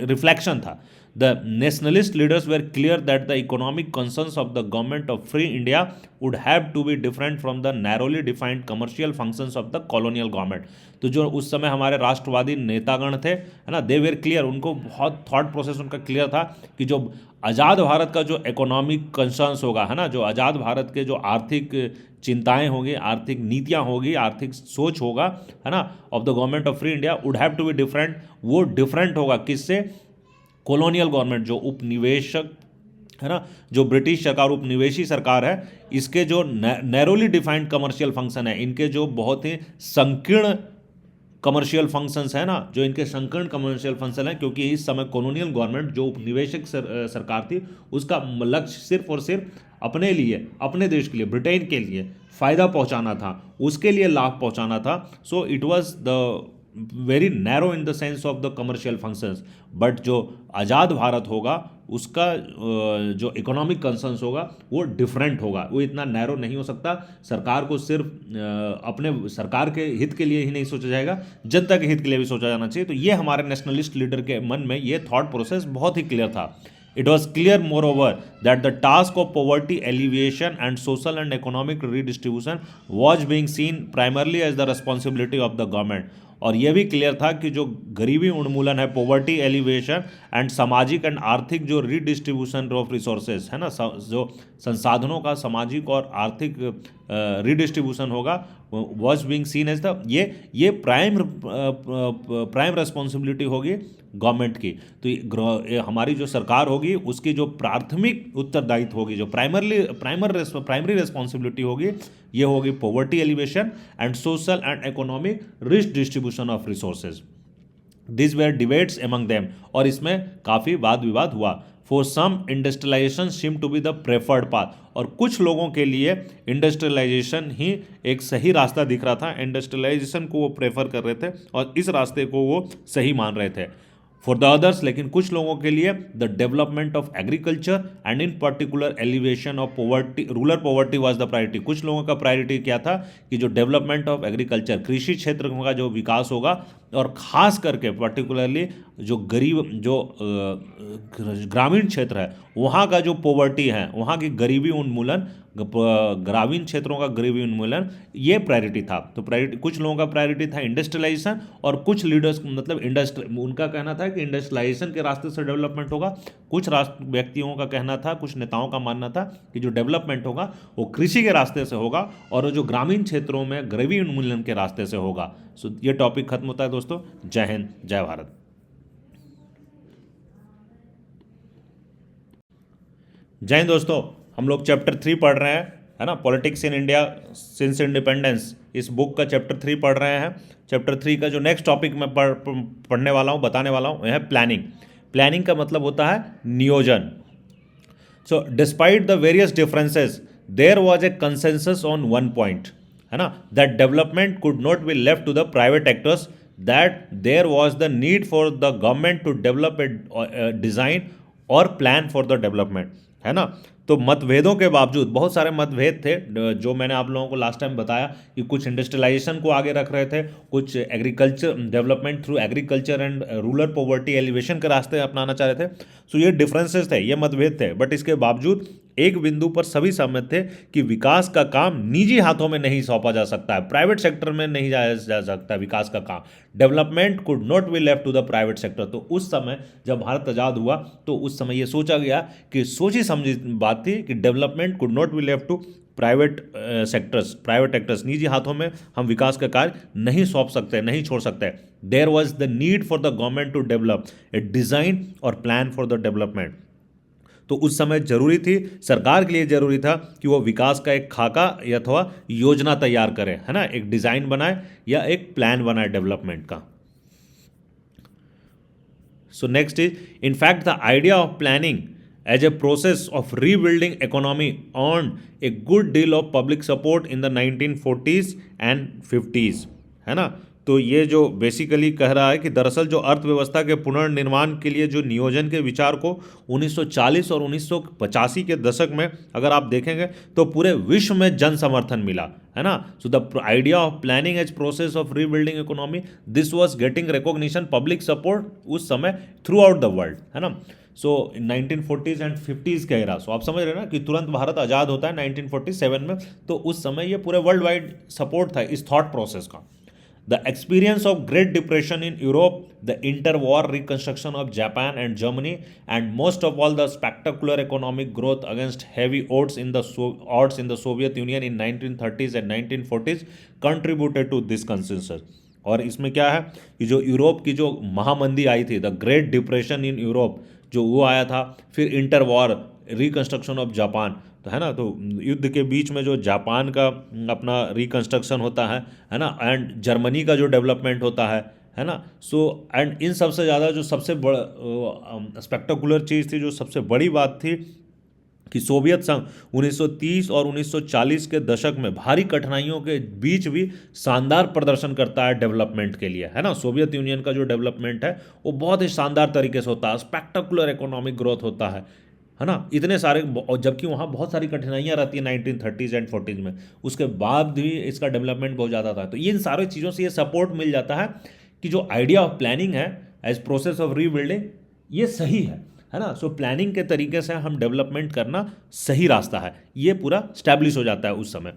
रिफ्लेक्शन था। The nationalist leaders were clear that the economic concerns of the government of free India would have to be different from the narrowly defined commercial functions of the colonial government. तो जो उस समय हमारे राष्ट्रवादी नेतागण थे, है ना, दे वेर क्लियर, उनको बहुत थॉट प्रोसेस उनका क्लियर था कि जो आज़ाद भारत का जो इकोनॉमिक कंसर्न्स होगा, है ना, जो आज़ाद भारत के जो आर्थिक चिंताएं होगी, आर्थिक नीतियां होगी, आर्थिक सोच होगा, है ना, of the government of free India would have to be different. वो डिफरेंट होगा किससे? कॉलोनियल गवर्नमेंट, जो उपनिवेशक है ना, जो ब्रिटिश सरकार, उपनिवेशी सरकार है, इसके जो नैरोली डिफाइंड कमर्शियल फंक्शन है, इनके जो बहुत ही संकीर्ण कमर्शियल फंक्शंस है ना, जो इनके संकीर्ण कमर्शियल फंक्शन है, क्योंकि इस समय कॉलोनियल गवर्नमेंट जो उपनिवेशक सरकार थी, उसका लक्ष्य सिर्फ और सिर्फ अपने लिए, अपने देश के लिए, ब्रिटेन के लिए फ़ायदा पहुंचाना था, उसके लिए लाभ पहुंचाना था। So it was the very narrow in the sense of the commercial functions. But जो आज़ाद भारत होगा, उसका जो इकोनॉमिक कंसर्न्स होगा वो डिफरेंट होगा, वो इतना नैरो नहीं हो सकता। सरकार को सिर्फ अपने सरकार के हित के लिए ही नहीं सोचा जाएगा, जनता के हित के लिए भी सोचा जाना चाहिए। तो ये हमारे नेशनलिस्ट लीडर के मन में ये थॉट प्रोसेस बहुत ही क्लियर था। It was clear, moreover, that the task of poverty alleviation and social and economic redistribution was being seen primarily as the responsibility of the government. और यह भी क्लियर था कि जो गरीबी उन्मूलन है, पॉवर्टी एलिवेशन एंड सामाजिक एंड आर्थिक जो रीडिस्ट्रीब्यूशन ऑफ रिसोर्सेज है ना, जो संसाधनों का सामाजिक और आर्थिक रीडिस्ट्रीब्यूशन होगा, was being seen as the ये प्राइम रेस्पॉन्सिबिलिटी होगी गवर्नमेंट की। तो हमारी जो सरकार होगी उसकी जो प्राथमिक उत्तरदायित्व होगी, जो प्राइमरी रेस्पॉन्सिबिलिटी होगी, ये होगी poverty alleviation and social and economic distribution of resources. This were debates among them, और इसमें काफ़ी वाद विवाद हुआ। For some industrialisation seem to be the preferred path, और कुछ लोगों के लिए इंडस्ट्रियलाइजेशन ही एक सही रास्ता दिख रहा था, इंडस्ट्रियलाइजेशन को वो प्रेफर कर रहे थे और इस रास्ते को वो सही मान रहे थे। फॉर द अदर्स, लेकिन कुछ लोगों के लिए the development of agriculture and in particular elevation of poverty, rural poverty was the priority. कुछ लोगों का प्रायोरिटी क्या था कि जो डेवलपमेंट ऑफ एग्रीकल्चर, कृषि क्षेत्र का जो विकास होगा, और ख़ास करके पर्टिकुलरली जो गरीब, जो ग्रामीण क्षेत्र है, वहाँ का जो पॉवर्टी है, वहाँ की गरीबी उन्मूलन ग्रामीण क्षेत्रों का गरीबी उन्मूलन, ये प्रायोरिटी था। तो प्रायोरिटी, कुछ लोगों का प्रायोरिटी था इंडस्ट्रियलाइजेशन, और कुछ लीडर्स मतलब उनका कहना था कि इंडस्ट्रियलाइजेशन के रास्ते से डेवलपमेंट होगा। कुछ व्यक्तियों का कहना था, कुछ नेताओं का मानना था कि जो डेवलपमेंट होगा वो कृषि के रास्ते से होगा और जो ग्रामीण क्षेत्रों में गरीबी उन्मूलन के रास्ते से होगा। सो ये टॉपिक खत्म होता है दोस्तों। जय हिंद, जय भारत। जय हिंद दोस्तों, हम लोग चैप्टर 3 पढ़ रहे हैं, है ना, politics in India since independence. इस बुक का चैप्टर 3 पढ़ रहे हैं। चैप्टर 3 का जो नेक्स्ट टॉपिक मैं पढ़ने वाला हूँ, बताने वाला हूँ, यह है प्लानिंग। प्लानिंग का मतलब होता है नियोजन। So despite the various differences there was a consensus on one point, है ना, that development could not be left to the private actors, that there was the need for the government to develop a design और plan for the development, है ना। तो मतभेदों के बावजूद, बहुत सारे मतभेद थे जो मैंने आप लोगों को लास्ट टाइम बताया कि कुछ इंडस्ट्रियलाइजेशन को आगे रख रहे थे, कुछ agriculture development through agriculture and rural poverty alleviation के रास्ते अपनाना चाह रहे थे। सो ये डिफरेंसेस थे, ये मतभेद थे, बट इसके बावजूद एक बिंदु पर सभी सहमत थे कि विकास का काम निजी हाथों में नहीं सौंपा जा सकता है, प्राइवेट सेक्टर में नहीं जाया जा सकता है विकास का काम। Development could not be left to the private sector. तो उस समय जब भारत आज़ाद हुआ तो उस समय ये सोचा गया कि सोची समझी बात थी कि development could not be left to private private actors, निजी हाथों में हम विकास का कार्य नहीं सौंप सकते, नहीं छोड़ सकते। There was the need for the government to develop a design और प्लान फॉर द डेवलपमेंट। तो उस समय जरूरी थी, सरकार के लिए जरूरी था कि वो विकास का एक खाका अथवा योजना तैयार करे, है ना, एक डिज़ाइन बनाए या एक प्लान बनाए डेवलपमेंट का। So next is, in fact the idea of planning as a process of rebuilding economy earned a good deal of public support in the 1940s and 50s, है ना। तो ये जो बेसिकली कह रहा है कि दरअसल जो अर्थव्यवस्था के पुनर्निर्माण के लिए जो नियोजन के विचार को 1940 और 1985 के दशक में अगर आप देखेंगे तो पूरे विश्व में जन समर्थन मिला, है ना। So the idea of planning as process of rebuilding economy, this was getting recognition, public support उस समय थ्रू आउट द वर्ल्ड, है ना। सो 1940s एंड 50s का एरा, सो आप समझ रहे हैं ना कि तुरंत भारत आज़ाद होता है 1947 में, तो उस समय ये पूरे वर्ल्ड वाइड सपोर्ट था इस थॉट प्रोसेस का। The experience of great depression in Europe, the inter war reconstruction of Japan and Germany, and most of all the spectacular economic growth against heavy odds in the Soviet Union in 1930s and 1940s contributed to this consensus। और इसमें क्या है कि जो Europe की जो महामंदी आई थी, the great depression in Europe, जो वो आया था, फिर inter war reconstruction of Japan, तो है ना, तो युद्ध के बीच में जो जापान का अपना रिकंस्ट्रक्शन होता है ना, एंड जर्मनी का जो डेवलपमेंट होता है ना। सो एंड इन सबसे ज़्यादा जो सबसे बड़ा स्पेक्टेकुलर चीज़ थी, जो सबसे बड़ी बात थी कि सोवियत संघ 1930 और 1940 के दशक में भारी कठिनाइयों के बीच भी शानदार प्रदर्शन करता है डेवलपमेंट के लिए, है ना। सोवियत यूनियन का जो डेवलपमेंट है वो बहुत ही शानदार तरीके से होता है, स्पेक्टेकुलर इकोनॉमिक ग्रोथ होता है ना, इतने सारे, जबकि वहाँ बहुत सारी कठिनाइयाँ रहती हैं 1930s एंड 40s में, उसके बाद भी इसका डेवलपमेंट बहुत ज़्यादा था। तो इन सारी चीज़ों से ये सपोर्ट मिल जाता है कि जो आइडिया ऑफ प्लानिंग है एज प्रोसेस ऑफ रीबिल्डिंग, ये सही है ना। सो प्लानिंग के तरीके से हम डेवलपमेंट करना सही रास्ता है, ये पूरा स्टैब्लिश हो जाता है उस समय।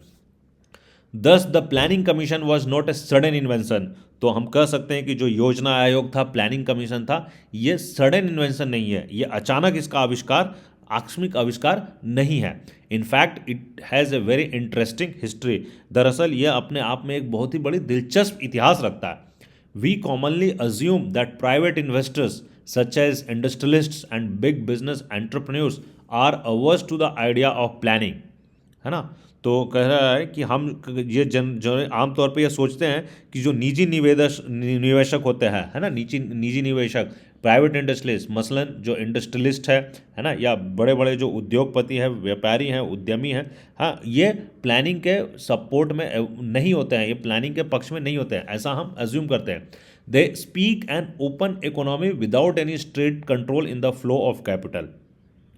दस the planning commission was not a sudden invention. तो हम कह सकते हैं कि जो योजना आयोग था, प्लानिंग कमीशन था, ये सडन इन्वेंशन नहीं है, ये अचानक इसका आविष्कार, आकस्मिक आविष्कार नहीं है। In fact it has a very interesting history. दरअसल ये अपने आप में एक बहुत ही बड़ी दिलचस्प इतिहास रखता है। We commonly assume that private investors such as industrialists and big business entrepreneurs are averse to the idea of planning, है ना। तो कह रहा है कि हम ये जो आमतौर पे ये सोचते हैं कि जो निजी निवेशक होते हैं, है ना, निजी निवेशक, प्राइवेट इंडस्ट्रियलिस्ट, मसलन जो इंडस्ट्रियलिस्ट है ना, या बड़े बड़े जो उद्योगपति हैं, व्यापारी हैं, उद्यमी हैं, हाँ, ये प्लानिंग के सपोर्ट में नहीं होते हैं, ये प्लानिंग के पक्ष में नहीं होते हैं, ऐसा हम अज्यूम करते हैं। They speak an open economy without any strict control in the flow of capital,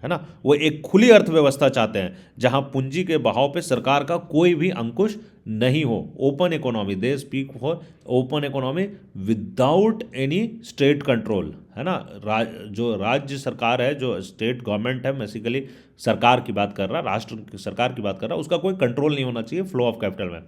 है ना। वो एक खुली अर्थव्यवस्था चाहते हैं जहां पूंजी के बहाव पे सरकार का कोई भी अंकुश नहीं हो। Open economy, they speak for open economy without any state control, है ना। जो राज्य सरकार है, जो स्टेट गवर्नमेंट है, बेसिकली सरकार की बात कर रहा, राष्ट्र की सरकार की बात कर रहा, उसका कोई कंट्रोल नहीं होना चाहिए फ्लो ऑफ कैपिटल में।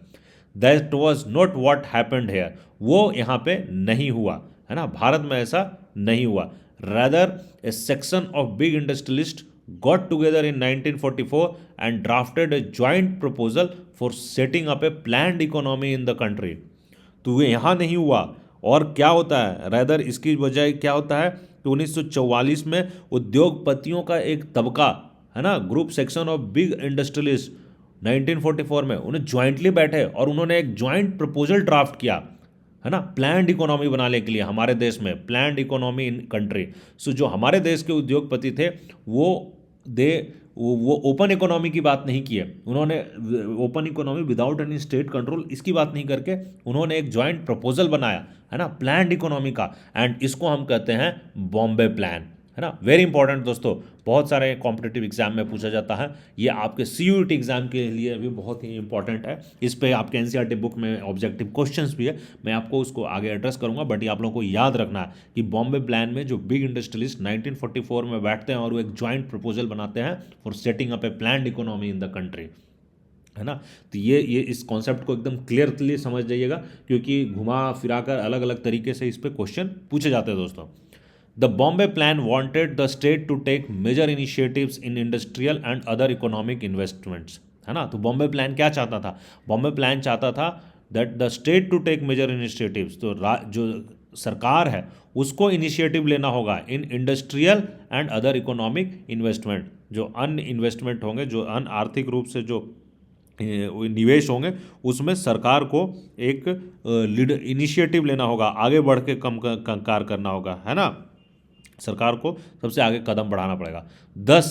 That was not what happened here, वो यहाँ पे नहीं हुआ, है ना। भारत में ऐसा नहीं हुआ। rather a section of big industrialists got together in 1944 and drafted a joint proposal for setting up a planned economy in the country। तो ये यहाँ नहीं हुआ। और क्या होता है, रैदर इसकी बजाय क्या होता है कि 1944 में उद्योगपतियों का एक तबका, है ना, group section of big industrialist 1944 में उन्हें ज्वाइंटली बैठे और उन्होंने एक ज्वाइंट प्रपोजल ड्राफ्ट किया, है ना, प्लान्ड इकोनॉमी बनाने के लिए हमारे देश में, प्लान्ड इकोनॉमी इन कंट्री। सो जो हमारे देश के उद्योगपति थे वो ओपन इकोनॉमी की बात नहीं की है उन्होंने, open economy without any state control इसकी बात नहीं करके उन्होंने एक जॉइंट प्रपोजल बनाया, है ना, प्लान्ड इकोनॉमी का। एंड इसको हम कहते हैं बॉम्बे प्लान, है ना। वेरी इंपॉर्टेंट दोस्तों, बहुत सारे कॉम्पिटिटिव एग्जाम में पूछा जाता है, ये आपके सीयूईटी एग्जाम के लिए भी बहुत ही इंपॉर्टेंट है। इस पे आपके एनसीईआरटी बुक में ऑब्जेक्टिव क्वेश्चंस भी है, मैं आपको उसको आगे एड्रेस करूंगा। बट ये आप लोगों को याद रखना है कि बॉम्बे प्लान में जो बिग इंडस्ट्रियलिस्ट 1944 में बैठते हैं और वो एक ज्वाइंट प्रपोजल बनाते हैं for setting up A planned economy in the country, है ना। तो ये इस कॉन्सेप्ट को एकदम क्लियरली समझ जाइएगा, क्योंकि घुमा फिरा कर अलग अलग तरीके से इस पे क्वेश्चन पूछे जाते हैं दोस्तों। The Bombay Plan wanted the state to take major initiatives in industrial and other economic investments, है ना। तो बॉम्बे प्लान क्या चाहता था, बॉम्बे प्लान चाहता था that the state to take major initiatives, तो जो सरकार है उसको इनिशिएटिव लेना होगा in industrial and other economic investment, जो अन्य इन्वेस्टमेंट होंगे, जो अन्य आर्थिक रूप से जो निवेश होंगे, उसमें सरकार को एक इनिशिएटिव लेना होगा, आगे बढ़ के कार्य करना होगा, है ना। सरकार को सबसे आगे कदम बढ़ाना पड़ेगा। 10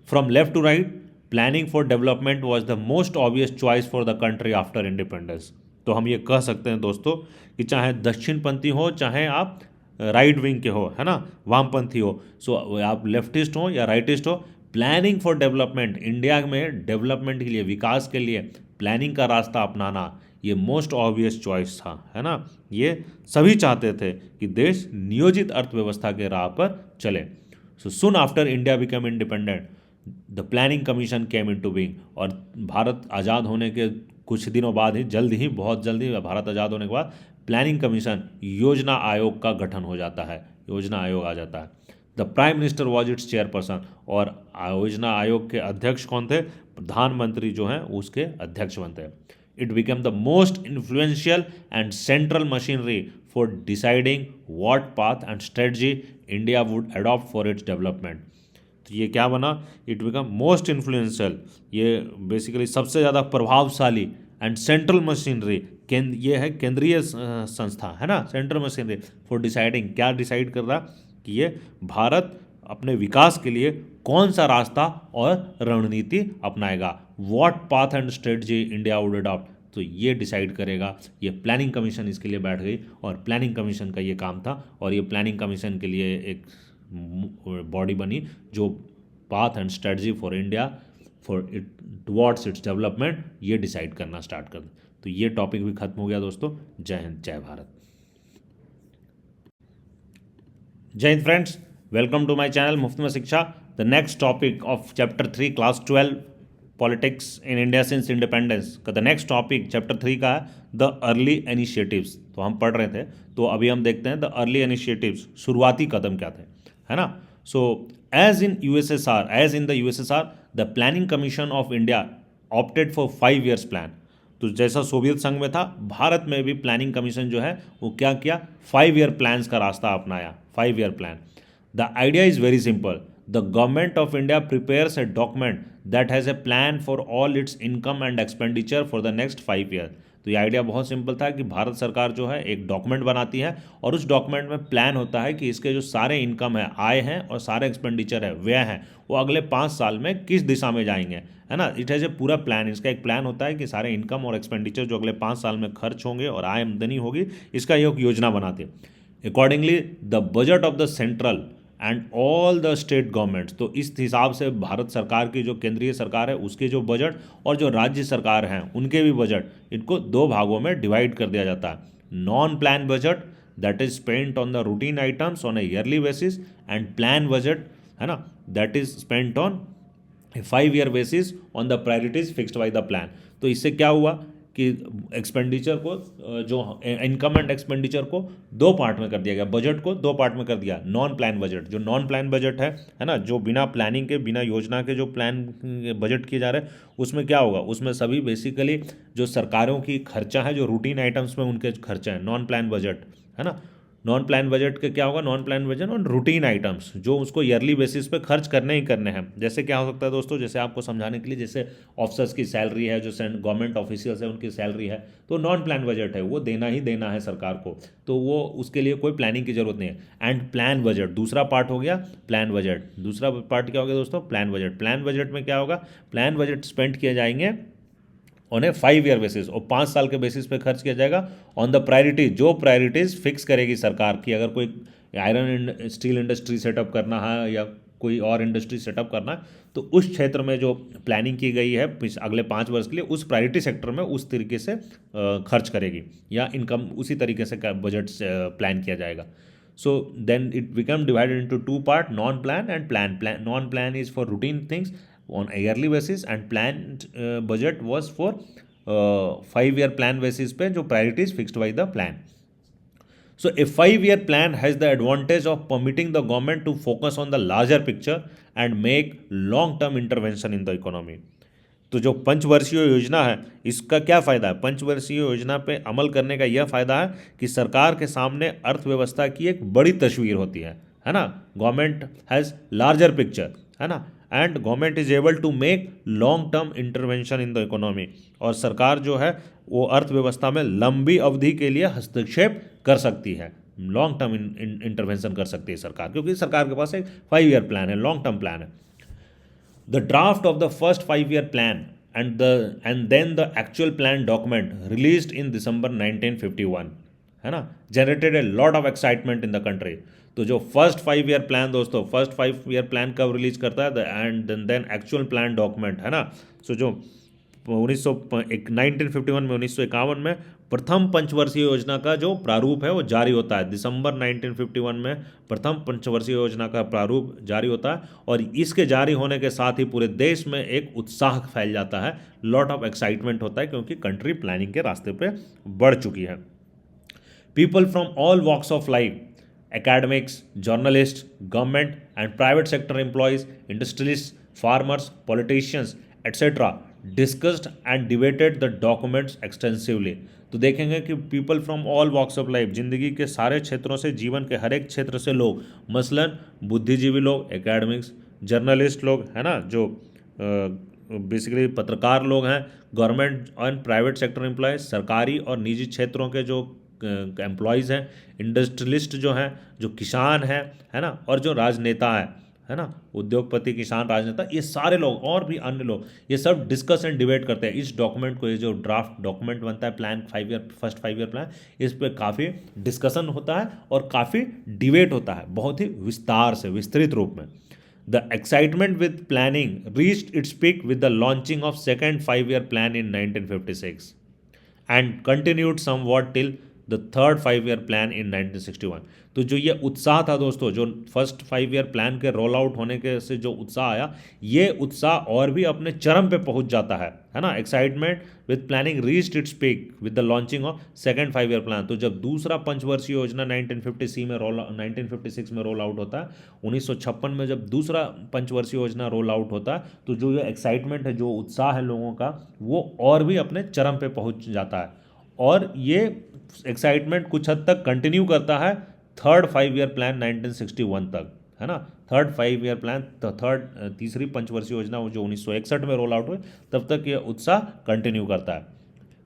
from left to right planning for development was the most obvious choice for the country after independence. तो हम ये कह सकते हैं दोस्तों कि चाहे दक्षिणपंथी हो, चाहे आप राइट विंग के हो, है ना, वामपंथी हो, सो आप लेफ्टिस्ट हो या राइटिस्ट हो, प्लानिंग फॉर डेवलपमेंट, इंडिया में डेवलपमेंट के लिए, विकास के लिए प्लानिंग का रास्ता अपनाना, ये मोस्ट ऑब्वियस चॉइस था, है ना। ये सभी चाहते थे कि देश नियोजित अर्थव्यवस्था के राह पर चले। So soon after India become independent the planning commission came into being, और भारत आज़ाद होने के कुछ दिनों बाद ही, जल्द ही, बहुत जल्दी भारत आज़ाद होने के बाद प्लानिंग कमीशन, योजना आयोग का गठन हो जाता है, योजना आयोग आ जाता है। The prime minister was it's chairperson, और योजना आयोग के अध्यक्ष कौन थे, प्रधानमंत्री जो हैं उसके अध्यक्ष बनते हैं। It became the most influential and central machinery for deciding what path and strategy India would adopt for its development। तो ये क्या बना, इट बिकम मोस्ट इन्फ्लुएंशियल, ये बेसिकली सबसे ज़्यादा प्रभावशाली, एंड सेंट्रल मशीनरी, ये है केंद्रीय संस्था, है ना, सेंट्रल मशीनरी फॉर डिसाइडिंग, क्या डिसाइड कर रहा कि ये भारत अपने विकास के लिए कौन सा रास्ता और रणनीति अपनाएगा, what path and strategy India would adopt, तो ये डिसाइड करेगा। ये प्लानिंग कमीशन इसके लिए बैठ गई, और प्लानिंग कमीशन का ये काम था, और ये प्लानिंग कमीशन के लिए एक बॉडी बनी जो path and strategy for India for it towards its development ये डिसाइड करना स्टार्ट कर। तो ये टॉपिक भी खत्म हो गया दोस्तों। जय हिंद, जय भारत। जय Hind friends, welcome to my channel मुफ्त में शिक्षा। The next topic of chapter 3 class 12 politics in India since independence का द नेक्स्ट टॉपिक चैप्टर 3 का है द अर्ली इनिशिएटिव्स। तो हम पढ़ रहे थे, तो अभी हम देखते हैं द अर्ली इनिशिएटिव्स, शुरुआती कदम क्या थे, है ना। So as in the USSR the planning commission of India opted for 5 years plan. तो जैसा सोवियत संघ में था, भारत में भी प्लानिंग कमीशन जो है वो क्या किया, 5 year प्लान्स का रास्ता अपनाया, 5 year plan. The idea is very simple, the government of India prepares a document that has a plan for all it's income and expenditure for the next 5 years। तो ये आइडिया बहुत simple था कि भारत सरकार जो है एक डॉक्यूमेंट बनाती है, और उस डॉक्यूमेंट में प्लान होता है कि इसके जो सारे इनकम है, आय हैं, और सारे एक्सपेंडिचर है, व्यय हैं, वो अगले 5 साल में किस दिशा में जाएंगे, है ना। इट हैज़ ए पूरा प्लान, इसका एक प्लान होता है कि सारे इनकम और एक्सपेंडिचर जो अगले 5 साल में खर्च होंगे और आय आमदनी होगी, इसका एक योजना बनाते हैं। Accordingly the budget of the central and all the state governments. तो इस हिसाब से भारत सरकार की जो केंद्रीय सरकार है उसके जो बजट और जो राज्य सरकार हैं उनके भी बजट, इनको दो भागों में डिवाइड कर दिया जाता है। Non plan budget that is spent on the routine items on A yearly basis, and plan budget है ना that is spent on 5 year basis on the priorities fixed by the plan. तो इससे क्या हुआ कि एक्सपेंडिचर को जो income and expenditure को दो पार्ट में कर दिया गया, बजट को दो पार्ट में कर दिया। नॉन प्लान बजट, जो नॉन प्लान बजट है ना, जो बिना प्लानिंग के बिना योजना के जो प्लान बजट किए जा रहे हैं, उसमें क्या होगा, उसमें सभी बेसिकली जो सरकारों की खर्चा है, जो रूटीन आइटम्स में उनके खर्चा है, नॉन प्लान बजट है ना। नॉन प्लान बजट के क्या होगा, non plan budget on routine items जो उसको ईयरली बेसिस पे खर्च करने ही करने हैं। जैसे क्या हो सकता है दोस्तों, जैसे आपको समझाने के लिए, जैसे ऑफिसर्स की सैलरी है, जो गवर्नमेंट ऑफिशियल्स है उनकी सैलरी है, तो नॉन प्लान बजट है, वो देना ही देना है सरकार को, तो वो उसके लिए कोई प्लानिंग की जरूरत नहीं है। एंड प्लान बजट दूसरा पार्ट हो गया, प्लान बजट दूसरा पार्ट क्या हो गया दोस्तों, प्लान बजट। प्लान बजट में क्या होगा, प्लान बजट स्पेंड किए जाएंगे ऑन ए 5 ईयर बेसिस, और 5 साल के बेसिस पे खर्च किया जाएगा ऑन द प्रायोरिटी, जो प्रायोरिटीज फिक्स करेगी सरकार की। अगर कोई आयरन स्टील इंडस्ट्री सेटअप करना है या कोई और इंडस्ट्री सेटअप करना है, तो उस क्षेत्र में जो प्लानिंग की गई है अगले 5 वर्ष के लिए, उस प्रायोरिटी सेक्टर में उस तरीके से खर्च करेगी, या इनकम उसी तरीके से बजट प्लान किया जाएगा। So then it become divided into two part, non-plan and plan. Non-plan is for routine things on a yearly basis, and planned budget was for 5 year plan basis पे जो priorities fixed by the plan. So a 5 year plan has the advantage of permitting the government to focus on the larger picture and make long-term intervention in the economy. तो जो पंचवर्षीय योजना है, इसका क्या फ़ायदा है, पंचवर्षीय योजना पे अमल करने का यह फ़ायदा है कि सरकार के सामने अर्थव्यवस्था की एक बड़ी तस्वीर होती है ना। गवर्नमेंट हैज़ लार्जर पिक्चर, है ना, and government is able to make long term intervention in the economy. और सरकार जो है वो अर्थव्यवस्था में लंबी अवधि के लिए हस्तक्षेप कर सकती है, लॉन्ग टर्म इंटरवेंशन कर सकती है सरकार, क्योंकि सरकार के पास एक 5 ईयर प्लान है, लॉन्ग टर्म प्लान है। The draft of the first 5 year plan and then the actual plan document released in December 1951 है ना, generated a lot of excitement in the country. तो जो फर्स्ट 5 ईयर प्लान दोस्तों, first 5 year plan कब release करता है, and then actual plan document है ना। सो जो 1951 में 1951 में प्रथम पंचवर्षीय योजना का जो प्रारूप है वो जारी होता है। दिसंबर 1951 में प्रथम पंचवर्षीय योजना का प्रारूप जारी होता है, और इसके जारी होने के साथ ही पूरे देश में एक उत्साह फैल जाता है, लॉट ऑफ एक्साइटमेंट होता है, क्योंकि कंट्री प्लानिंग के रास्ते पे बढ़ चुकी है। People from all walks of life, academics, journalists, government and private sector employees, industrialists, farmers, politicians, etc. discussed and debated the documents extensively. तो देखेंगे कि people from all walks of life, जिंदगी के सारे क्षेत्रों से, जीवन के हर एक क्षेत्र से लोग, मसलन बुद्धिजीवी लोग, एकेडमिक्स, जर्नलिस्ट लोग, है ना, जो बेसिकली पत्रकार लोग हैं, government and private sector employees, सरकारी और निजी क्षेत्रों के जो एम्प्लॉयज़ हैं, इंडस्ट्रियलिस्ट जो हैं, जो किसान हैं, है ना, और जो राजनेता है ना, उद्योगपति, किसान, राजनेता, ये सारे लोग और भी अन्य लोग, ये सब डिस्कस एंड डिबेट करते हैं इस डॉक्यूमेंट को। ये जो ड्राफ्ट डॉक्यूमेंट बनता है, plan 5 year, first 5 year plan, इस पर काफ़ी डिस्कशन होता है और काफ़ी डिबेट होता है, बहुत ही विस्तार से, विस्तृत रूप में। The excitement with planning reached its peak with the launching of second 5 year plan in 1956 and continued somewhat till the third 5 year plan in 1961. तो जो ये उत्साह था दोस्तों, जो फर्स्ट 5 ईयर प्लान के रोल आउट होने के से जो उत्साह आया, ये उत्साह और भी अपने चरम पे पहुंच जाता है ना। Excitement with planning reached its peak with the launching of second 5 year plan. तो जब दूसरा पंचवर्षीय योजना 1956 में रोल आउट होता है, 1956 में जब दूसरा पंचवर्षीय योजना रोल आउट होता है, तो जो ये एक्साइटमेंट है, जो उत्साह है लोगों का, वो और भी अपने चरम पे पहुंच जाता है। और ये एक्साइटमेंट कुछ हद तक कंटिन्यू करता है थर्ड 5 ईयर प्लान 1961 तक, है ना। थर्ड 5 ईयर प्लान, तीसरी पंचवर्षीय योजना जो 1961 में रोल आउट हुई, तब तक ये उत्साह कंटिन्यू करता है।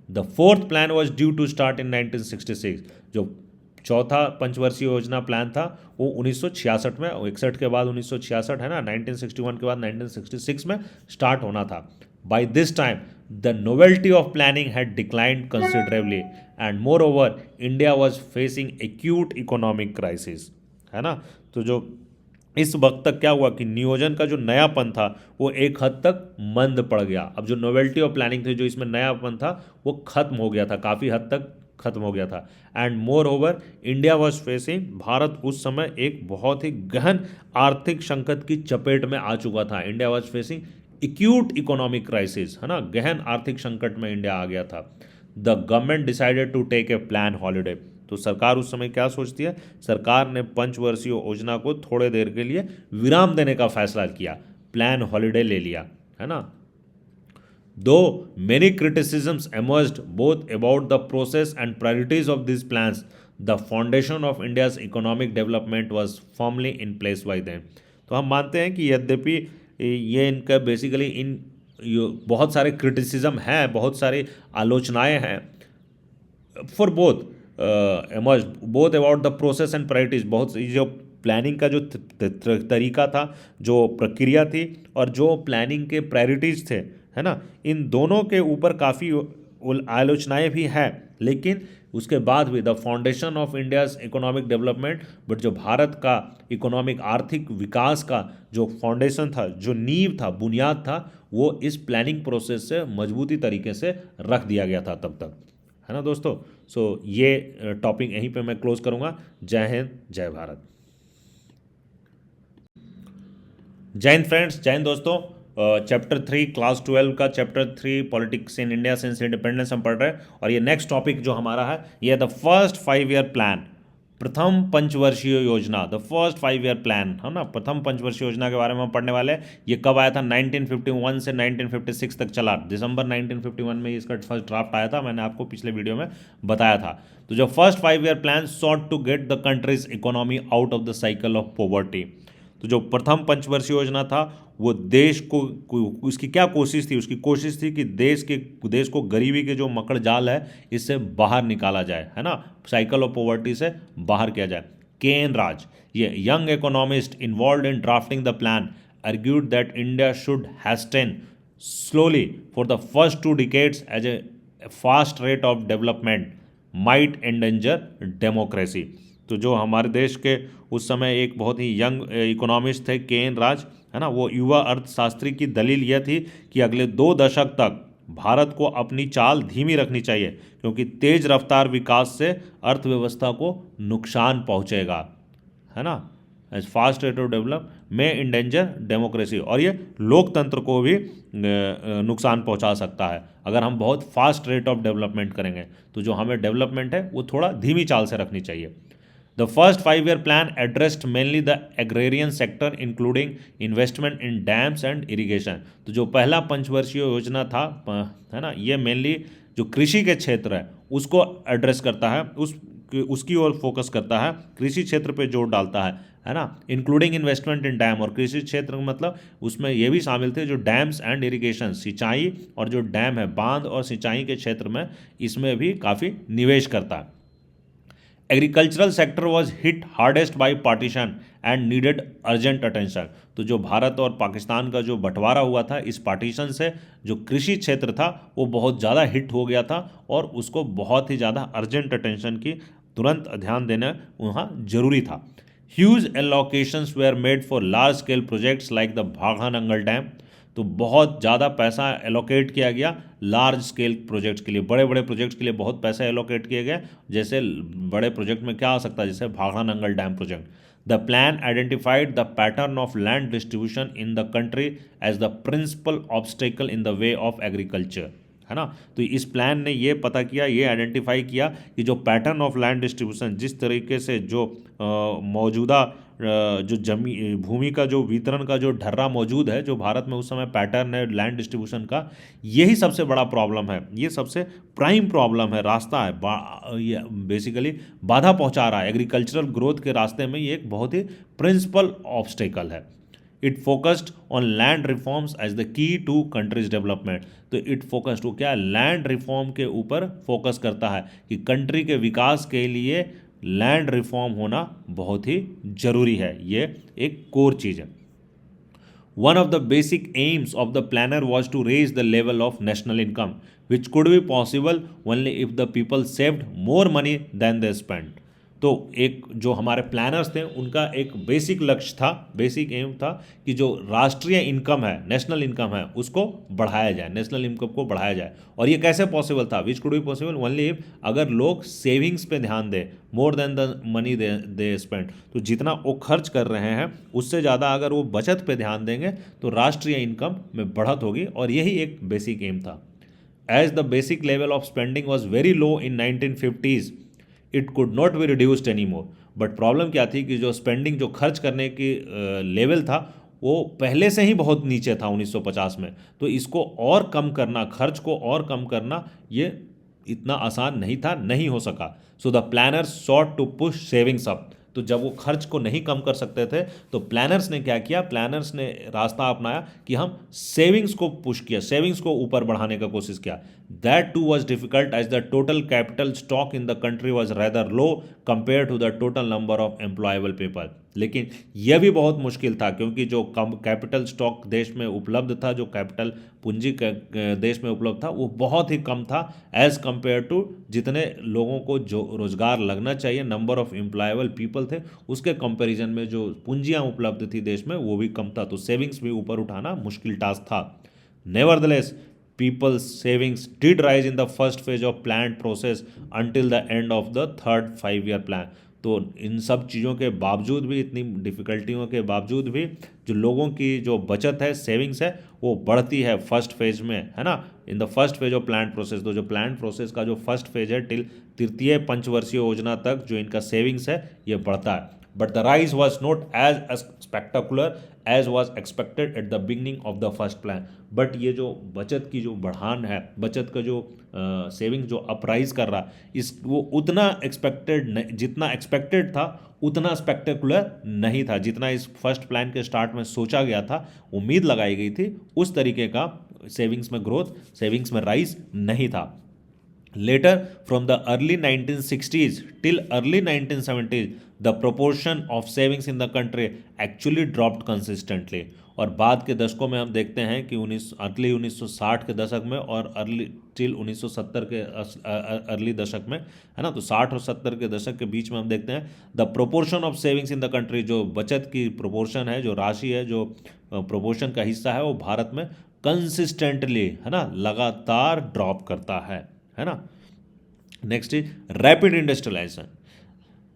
The fourth plan was due to start in 1966। जो चौथा पंचवर्षीय योजना प्लान था वो 1966 में, 61 के बाद 1966 है ना, 1961 के बाद 1966 में स्टार्ट होना था। By this time, the novelty of planning had declined considerably, and moreover, India was facing acute economic crisis, है ना। तो जो इस वक्त तक क्या हुआ कि नियोजन का जो नयापन था वो एक हद तक मंद पड़ गया। अब जो नोवेल्टी ऑफ प्लानिंग थी, जो इसमें नयापन था, वो खत्म हो गया था, काफ़ी हद तक खत्म हो गया था। And more over India was facing, Bharat उस समय एक बहुत ही गहन आर्थिक संकट की चपेट में आ चुका था। India was facing acute economic crisis, है ना, गहन आर्थिक संकट में इंडिया आ गया था। The government decided to take a plan holiday. तो सरकार उस समय क्या सोचती है, सरकार ने पंचवर्षीय योजना को थोड़े देर के लिए विराम देने का फैसला किया, प्लान हॉलीडे ले लिया, है ना। दो many criticisms emerged both about the process and priorities of these plans, the foundation of India's economic development was firmly in place by them। तो हम मानते हैं कि यद्यपि ये इनका बेसिकली बहुत सारे क्रिटिसिज्म हैं, बहुत सारी आलोचनाएं हैं for both emerge both about the process and priorities. बहुत जो प्लानिंग का जो तरीका था, जो प्रक्रिया थी, और जो प्लानिंग के प्रायोरिटीज थे, है ना, इन दोनों के ऊपर काफ़ी आलोचनाएं भी हैं। लेकिन उसके बाद भी the foundation of India's economic development, but जो भारत का इकोनॉमिक आर्थिक विकास का जो फाउंडेशन था, जो नींव था, बुनियाद था, वो इस प्लानिंग प्रोसेस से मजबूती तरीके से रख दिया गया था तब तक, है ना दोस्तों। सो ये टॉपिक यहीं पे मैं क्लोज करूँगा। जय हिंद, जय भारत। जय हिंद फ्रेंड्स, जय हिंद दोस्तों। चैप्टर 3 क्लास 12 का chapter 3 politics in India since independence हम पढ़ रहे हैं। और ये नेक्स्ट टॉपिक जो हमारा है, ये है द फर्स्ट 5 ईयर प्लान, प्रथम पंचवर्षीय योजना, द फर्स्ट 5 ईयर प्लान, है ना। प्रथम पंचवर्षीय योजना के बारे में हम पढ़ने वाले हैं। ये कब आया था? 1951 से 1956 तक चला। दिसंबर 1951 में इसका फर्स्ट ड्राफ्ट आया था, मैंने आपको पिछले वीडियो में बताया था। तो जो first 5 year plan sought to get the country's economy out of the cycle of poverty. तो जो प्रथम पंचवर्षीय योजना था, वो देश को, उसकी क्या कोशिश थी? उसकी कोशिश थी कि देश को गरीबी के जो मकड़ जाल है, इससे बाहर निकाला जाए, है ना, साइकिल ऑफ पॉवर्टी से बाहर किया जाए। के.एन. राज, ये young economist involve in drafting the plan, argued that India should hasten slowly for the first 2 decades as a fast rate of development might endanger democracy। तो जो हमारे देश के उस समय एक बहुत ही यंग इकोनॉमिस्ट थे, के.एन. राज, है ना, वो युवा अर्थशास्त्री की दलील यह थी कि अगले 2 दशक तक भारत को अपनी चाल धीमी रखनी चाहिए, क्योंकि तेज रफ्तार विकास से अर्थव्यवस्था को नुकसान पहुंचेगा, है ना। As fast rate of develop may endanger democracy, और ये लोकतंत्र को भी नुकसान पहुंचा सकता है अगर हम बहुत फास्ट रेट ऑफ डेवलपमेंट करेंगे। तो जो हमें डेवलपमेंट है वो थोड़ा धीमी चाल से रखनी चाहिए। The first 5 year plan addressed mainly the agrarian sector including investment in dams and irrigation। तो जो पहला पंचवर्षीय योजना था, है ना, ये मेनली जो कृषि के क्षेत्र है उसको एड्रेस करता है, उसकी ओर फोकस करता है, कृषि क्षेत्र पे जोर डालता है ना। इंक्लूडिंग इन्वेस्टमेंट इन डैम, और कृषि क्षेत्र मतलब उसमें ये भी शामिल थे जो डैम्स एंड इरिगेशन, सिंचाई और जो डैम है, बांध और सिंचाई के क्षेत्र में, इसमें भी काफ़ी निवेश करता है। Agricultural sector was hit hardest by partition and needed urgent attention. तो जो भारत और पाकिस्तान का जो बंटवारा हुआ था, इस पार्टीशन से जो कृषि क्षेत्र था वो बहुत ज़्यादा हिट हो गया था, और उसको बहुत ही ज़्यादा अर्जेंट अटेंशन की तुरंत ध्यान देना वहाँ जरूरी था। Huge allocations were made for large scale projects like the Bhakra Nangal dam. तो बहुत ज़्यादा पैसा एलोकेट किया गया लार्ज स्केल प्रोजेक्ट्स के लिए, बड़े बड़े प्रोजेक्ट्स के लिए बहुत पैसा एलोकेट किए गए। जैसे बड़े प्रोजेक्ट में क्या आ सकता है, जैसे Bhakra Nangal dam project. The plan identified the pattern of land distribution in the country as the principal obstacle in the way of agriculture, है ना। तो इस प्लान ने ये पता किया, ये आइडेंटिफाई किया कि जो पैटर्न ऑफ लैंड डिस्ट्रीब्यूशन, जिस तरीके से जो मौजूदा जो भूमि का जो वितरण का जो ढर्रा मौजूद है, जो भारत में उस समय पैटर्न है लैंड डिस्ट्रीब्यूशन का, यही सबसे बड़ा प्रॉब्लम है, ये सबसे प्राइम प्रॉब्लम है, रास्ता है, ये बेसिकली बाधा पहुंचा रहा है एग्रीकल्चरल ग्रोथ के रास्ते में। ये एक बहुत ही प्रिंसिपल ऑब्स्टेकल है। It focused on land reforms as the key to country's development. तो इट फोकस्ड, वो क्या, लैंड रिफॉर्म के ऊपर फोकस करता है कि कंट्री के विकास के लिए लैंड रिफॉर्म होना बहुत ही जरूरी है, ये एक कोर चीज़ है। One of the basic aims of the planner was to raise the level of national income which could be possible only if the people saved more money than they spend. तो एक जो हमारे planners थे उनका एक basic लक्ष्य था, basic M था कि जो राष्ट्रीय इनकम है, नेशनल इनकम है, उसको बढ़ाया जाए, नेशनल इनकम को बढ़ाया जाए। और ये कैसे पॉसिबल था? विच could be possible only if अगर लोग सेविंग्स पे ध्यान दें more than the money they spend. तो जितना वो खर्च कर रहे हैं उससे ज़्यादा अगर वो बचत पे ध्यान देंगे तो राष्ट्रीय इनकम में बढ़त होगी, और यही एक बेसिक एम था। As the basic level of spending was very low in 1950s, it could not be reduced anymore. But problem क्या थी कि जो स्पेंडिंग, जो खर्च करने की लेवल था, वो पहले से ही बहुत नीचे था 1950 में। तो इसको और कम करना, खर्च को और कम करना, ये इतना आसान नहीं था, नहीं हो सका। So the planners sought to push savings up. तो जब वो खर्च को नहीं कम कर सकते थे तो प्लानर्स ने क्या किया? प्लानर्स ने रास्ता अपनाया कि हम सेविंग्स को पुश किया, सेविंग्स को ऊपर बढ़ाने का कोशिश किया। That too was difficult as the total capital stock in the country was rather low compare to the total number of employable people. लेकिन यह भी बहुत मुश्किल था क्योंकि जो कम कैपिटल स्टॉक देश में उपलब्ध था, जो कैपिटल पूंजी देश में उपलब्ध था, वो बहुत ही कम था एज कंपेयर टू जितने लोगों को जो रोजगार लगना चाहिए, नंबर ऑफ एम्प्लॉयबल पीपल थे, उसके कंपैरिजन में जो पूंजियां उपलब्ध थी देश में वो भी कम था। तो सेविंग्स भी ऊपर उठाना मुश्किल टास्क था। Nevertheless people's savings did rise in the first phase of planned process until the end of the third 5-year plan। तो इन सब चीज़ों के बावजूद भी, इतनी डिफ़िकल्टियों के बावजूद भी, जो लोगों की जो बचत है, सेविंग्स है, वो बढ़ती है फर्स्ट फेज में, है ना, इन the first phase of plan process. तो जो प्लान प्रोसेस का जो फर्स्ट फेज है टिल तृतीय पंचवर्षीय योजना तक जो इनका सेविंग्स है ये बढ़ता है। But the rise was not as spectacular as was expected at the beginning of the first plan. But ये जो बचत की जो बढ़ान है, बचत का जो सेविंग जो अपराइज कर रहा, इस वो उतना एक्सपेक्टेड, जितना एक्सपेक्टेड था उतना स्पेक्टेकुलर नहीं था, जितना इस फर्स्ट प्लान के स्टार्ट में सोचा गया था, उम्मीद लगाई गई थी, उस तरीके का सेविंग्स में ग्रोथ, सेविंग्स में राइज नहीं था। Later, from the early 1960s till early 1970s, the proportion of savings in the country actually dropped consistently। और बाद के दशकों में हम देखते हैं कि अर्ली 1960 के दशक में और अर्ली टिल 1970 के अर्ली दशक में, है ना, तो 60 और 70 के दशक के बीच में हम देखते हैं the proportion of savings in the country, जो बचत की प्रोपोर्शन है, जो राशि है, जो प्रोपोर्शन का हिस्सा है, वो भारत में कंसिस्टेंटली, है ना, लगातार ड्रॉप करता है ना। Next is rapid industrialisation.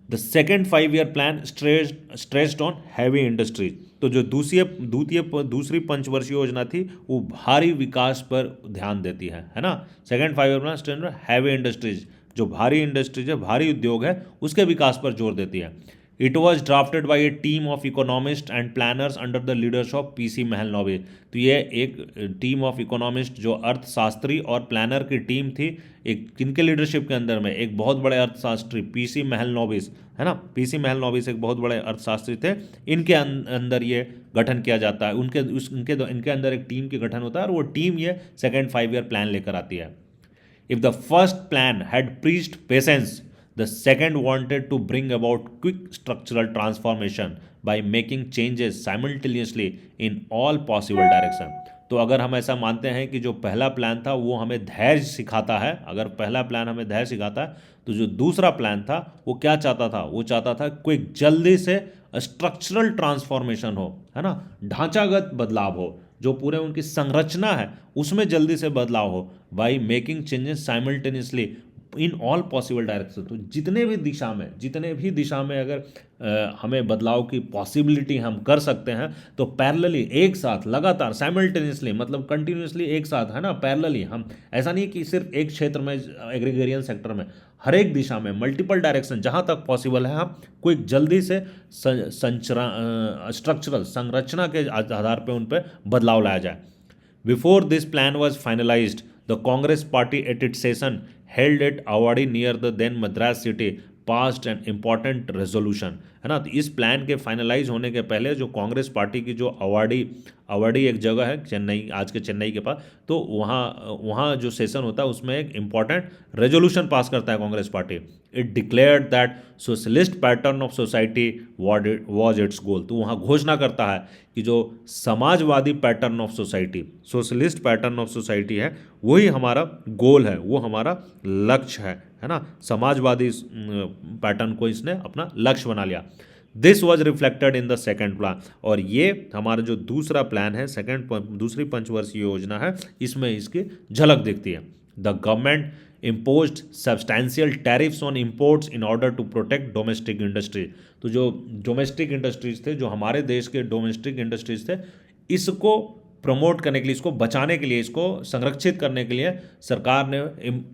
The second 5-year plan stressed on heavy industries. तो जो दूसरी पंचवर्षीय योजना थी वो भारी विकास पर ध्यान देती है ना। Second 5-year plan stressed on heavy industries, जो भारी इंडस्ट्रीज है, भारी उद्योग है, उसके विकास पर जोर देती है। It was drafted by A team of economist and planners under the leadership of PC Mahalanobis. तो ये एक टीम ऑफ इकोनॉमिस्ट, जो अर्थशास्त्री और प्लानर की टीम थी, एक किनके लीडरशिप के अंदर में? एक बहुत बड़े अर्थशास्त्री पीसी महलनोबिस, है ना, पीसी महलनोबिस एक बहुत बड़े अर्थशास्त्री थे। इनके अंदर ये गठन किया जाता है, इनके अंदर एक टीम के गठन होता है, और वो टीम ये सेकेंड 5-year प्लान लेकर आती है। If the first plan had preached patience, the second wanted to bring about quick structural transformation by making changes simultaneously in all possible direction। तो अगर हम ऐसा मानते हैं कि जो पहला प्लान था वो हमें धैर्य सिखाता है, अगर पहला प्लान हमें धैर्य सिखाता है, तो जो दूसरा प्लान था वो क्या चाहता था? वो चाहता था क्विक, जल्दी से स्ट्रक्चरल ट्रांसफॉर्मेशन हो, है ना, ढांचागत बदलाव हो, जो पूरे उनकी संरचना है उसमें जल्दी से बदलाव हो, by making changes simultaneously in all possible direction. तो जितने भी दिशा में अगर हमें बदलाव की पॉसिबिलिटी हम कर सकते हैं, तो पैरेलली, एक साथ, लगातार, साइमल्टेनियसली, मतलब कंटिन्यूसली एक साथ, है ना, पैरेलली, हम ऐसा नहीं कि सिर्फ एक क्षेत्र में, एग्रीगेरियन सेक्टर में, हर एक दिशा में, मल्टीपल डायरेक्शन, जहाँ तक पॉसिबल है हम कोई जल्दी से स्ट्रक्चरल, संरचना के आधार पर उन पर बदलाव लाया जाए। Before this plan was finalised, the Congress party at it session held at Awadi near the then Madras city passed an important resolution है ना। तो इस प्लान के फाइनलाइज होने के पहले जो कांग्रेस पार्टी की जो अवाड़ी एक जगह है चेन्नई, आज के चेन्नई के पास, तो वहाँ वहाँ जो सेशन होता है उसमें एक इम्पॉर्टेंट रेजोल्यूशन पास करता है Congress party. It declared that socialist pattern of society was its goal. तो वहाँ घोषणा करता है कि जो समाजवादी pattern of society, socialist pattern of society है, वही हमारा गोल है, वो हमारा लक्ष्य है ना। समाजवादी पैटर्न को इसने अपना लक्ष्य बना लिया। This was reflected in the second plan. और ये हमारा जो दूसरा प्लान है, दूसरी पंचवर्षीय योजना है, इसमें इसकी झलक दिखती है। The government imposed substantial tariffs on imports in order to protect domestic industry। तो जो डोमेस्टिक इंडस्ट्रीज थे, जो हमारे देश के डोमेस्टिक इंडस्ट्रीज थे, इसको प्रमोट करने के लिए, इसको बचाने के लिए, इसको संरक्षित करने के लिए सरकार ने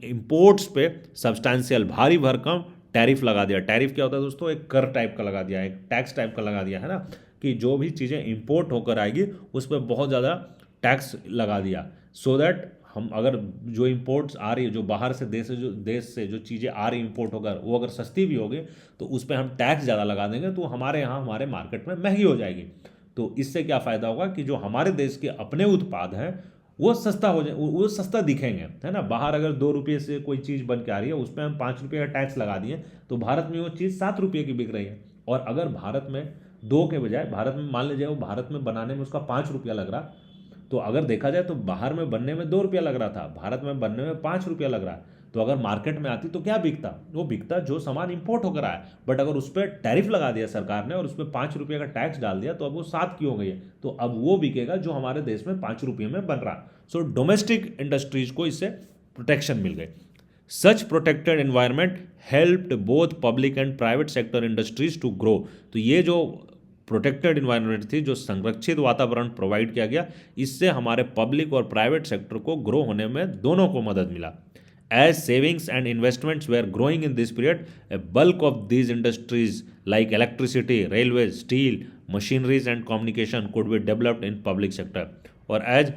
इंपोर्ट्स पे सब्सटैंशियल, भारी भरकम टैरिफ लगा दिया। टैरिफ क्या होता है दोस्तों? एक कर टाइप का लगा दिया, एक टैक्स टाइप का लगा दिया, है ना, कि जो भी चीज़ें इंपोर्ट होकर आएगी उस पर बहुत ज़्यादा टैक्स लगा दिया, सो दैट हम अगर जो इंपोर्ट्स आ रही है, जो बाहर से देश से जो चीज़ें आ रही इंपोर्ट होकर, वो अगर सस्ती भी होगी तो उस पर हम टैक्स ज़्यादा लगा देंगे, तो हमारे यहाँ हमारे मार्केट में महंगी हो जाएगी। तो इससे क्या फ़ायदा होगा कि जो हमारे देश के अपने उत्पाद हैं वो सस्ता हो जाए, वो सस्ता दिखेंगे, है ना। बाहर अगर 2 रुपये से कोई चीज़ बन के आ रही है, उस पर हम 5 रुपये का टैक्स लगा दिए, तो भारत में वो चीज़ 7 रुपये की बिक रही है। और अगर भारत में 2 के बजाय, भारत में मान लीजिए वो भारत में बनाने में उसका 5 रुपया लग रहा, तो अगर देखा जाए तो बाहर में बनने में 2 रुपया लग रहा था, भारत में बनने में 5 रुपया लग रहा है। तो अगर मार्केट में आती तो क्या बिकता? वो बिकता जो सामान इंपोर्ट होकर आया। बट अगर उस पर टैरिफ लगा दिया सरकार ने और उस पर 5 रुपये का टैक्स डाल दिया, तो अब वो 7 की हो गई है। तो अब वो बिकेगा जो हमारे देश में 5 रुपये में बन रहा। सो डोमेस्टिक इंडस्ट्रीज को इससे प्रोटेक्शन मिल गई। Such protected environment helped both public and private sector industries to grow. तो ये जो प्रोटेक्टेड इन्वायरमेंट थी, जो संरक्षित वातावरण प्रोवाइड किया गया, इससे हमारे पब्लिक और प्राइवेट सेक्टर को ग्रो होने में दोनों को मदद मिला। As savings and investments were growing in this period, a bulk of these industries like electricity, railway, steel, machineries and communication could be developed in public sector. और as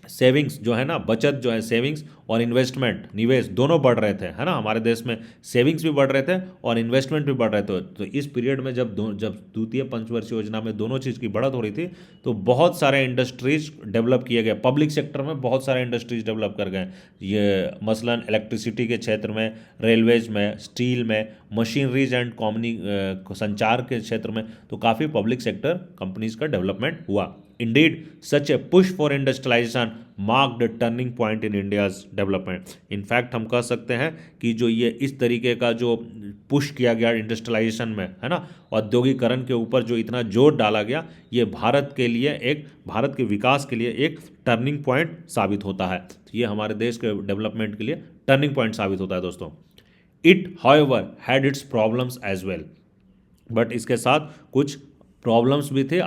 savings जो है ना, बचत जो है, सेविंग्स और इन्वेस्टमेंट, निवेश दोनों बढ़ रहे थे, है ना। हमारे देश में सेविंग्स भी बढ़ रहे थे और इन्वेस्टमेंट भी बढ़ रहे थे। तो इस पीरियड में जब द्वितीय पंचवर्षीय योजना में दोनों चीज़ की बढ़त हो रही थी, तो बहुत सारे इंडस्ट्रीज डेवलप किए गए। पब्लिक सेक्टर में बहुत सारे इंडस्ट्रीज डेवलप कर गए, ये मसलन इलेक्ट्रिसिटी के क्षेत्र में, रेलवेज में, स्टील में, मशीनरीज एंड संचार के क्षेत्र में, तो काफ़ी पब्लिक सेक्टर कंपनीज का डेवलपमेंट हुआ। Indeed, such a push for industrialization marked a turning point in India's development. In fact, हम कह सकते हैं कि जो ये इस तरीके का जो पुश किया गया इंडस्ट्रियलाइजेशन में, है ना, औद्योगिकरण के ऊपर जो इतना जोर डाला गया, ये भारत के विकास के लिए एक टर्निंग पॉइंट साबित होता है। ये हमारे देश के डेवलपमेंट के लिए टर्निंग पॉइंट साबित होता है दोस्तों। It however had its problems as well. But इसके साथ कुछ प्रॉब्लम्स भी थे,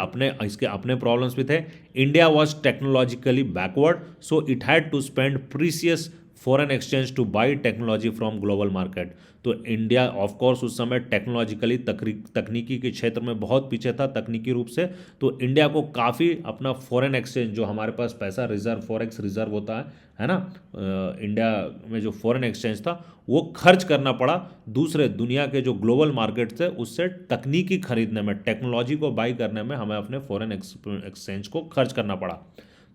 इसके अपने प्रॉब्लम्स भी थे। India was technologically backward, so it had to spend precious foreign exchange to buy technology from global market. तो इंडिया ऑफकोर्स उस समय टेक्नोलॉजिकली, तकनीकी के क्षेत्र में बहुत पीछे था तकनीकी रूप से। तो इंडिया को काफ़ी अपना फॉरेन एक्सचेंज, जो हमारे पास पैसा रिजर्व, फॉरेक्स रिजर्व होता है ना, इंडिया में जो फॉरेन एक्सचेंज था वो खर्च करना पड़ा दूसरे दुनिया के जो ग्लोबल मार्केट थे उससे तकनीकी खरीदने में, टेक्नोलॉजी को बाई करने में हमें अपने फॉरेन एक्सचेंज को खर्च करना पड़ा।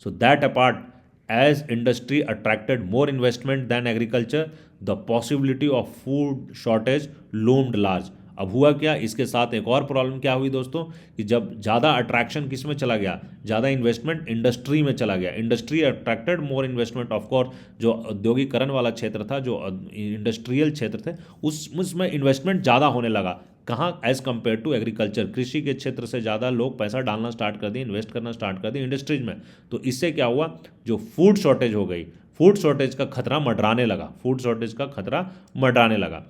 So that apart, as industry attracted more investment than agriculture, the possibility of food shortage loomed large। अब हुआ क्या, इसके साथ एक और प्रॉब्लम क्या हुई दोस्तों, कि जब ज़्यादा अट्रैक्शन किस में चला गया, ज़्यादा इन्वेस्टमेंट इंडस्ट्री में चला गया। Industry attracted more investment, of course जो औद्योगिकरण वाला क्षेत्र था, जो इंडस्ट्रियल क्षेत्र थे, उसमें इन्वेस्टमेंट ज़्यादा होने लगा। कहाँ? एज कम्पेयर टू एग्रीकल्चर, कृषि के क्षेत्र से ज़्यादा लोग पैसा डालना स्टार्ट कर दिए, इन्वेस्ट करना स्टार्ट कर दिए इंडस्ट्रीज में। तो इससे क्या हुआ, जो फूड शॉर्टेज हो गई, फूड शॉर्टेज का खतरा मंडराने लगा।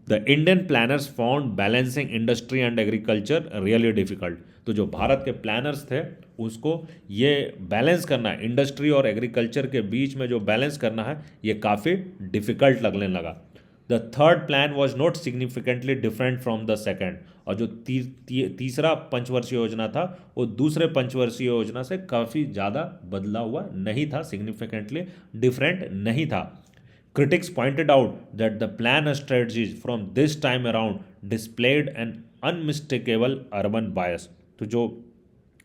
The Indian planners found balancing industry and agriculture really difficult. तो जो भारत के प्लानर्स थे उसको ये बैलेंस करना है, इंडस्ट्री और एग्रीकल्चर के बीच में जो बैलेंस करना है, ये काफ़ी डिफिकल्ट लगने लगा। The third plan was not significantly different from the second. और जो तीसरा पंचवर्षीय योजना था वो दूसरे पंचवर्षीय योजना से काफ़ी ज़्यादा बदला हुआ नहीं था, सिग्निफिकेंटली डिफरेंट नहीं था। Critics pointed out that the plan strategies from this time around displayed an unmistakable urban bias. तो जो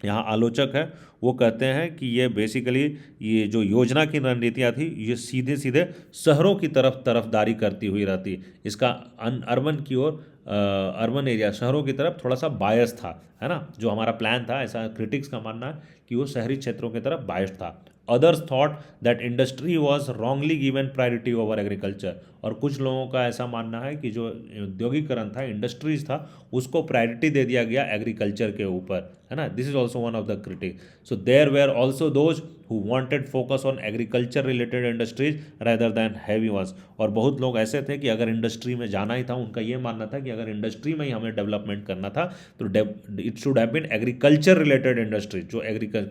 यहाँ आलोचक है वो कहते हैं कि ये बेसिकली ये जो योजना की रणनीतियाँ थी ये सीधे सीधे शहरों की तरफदारी करती हुई रहती, इसका अर्बन की ओर अर्बन एरिया शहरों की तरफ थोड़ा सा बायस था, है ना। जो हमारा प्लान था, ऐसा क्रिटिक्स का मानना है कि वो शहरी क्षेत्रों की तरफ बायस था। Others thought that industry was wrongly given priority over agriculture. और कुछ लोगों का ऐसा मानना है कि जो औद्योगिकरण था, इंडस्ट्रीज था, उसको प्रायोरिटी दे दिया गया एग्रीकल्चर के ऊपर, है ना। This is also one of the critic. So there were also those who wanted focus on agriculture related industries rather than heavy ones. और बहुत लोग ऐसे थे कि अगर इंडस्ट्री में जाना ही था, उनका ये मानना था कि अगर इंडस्ट्री में ही हमें डेवलपमेंट करना था तो it should have been agriculture related industries. जो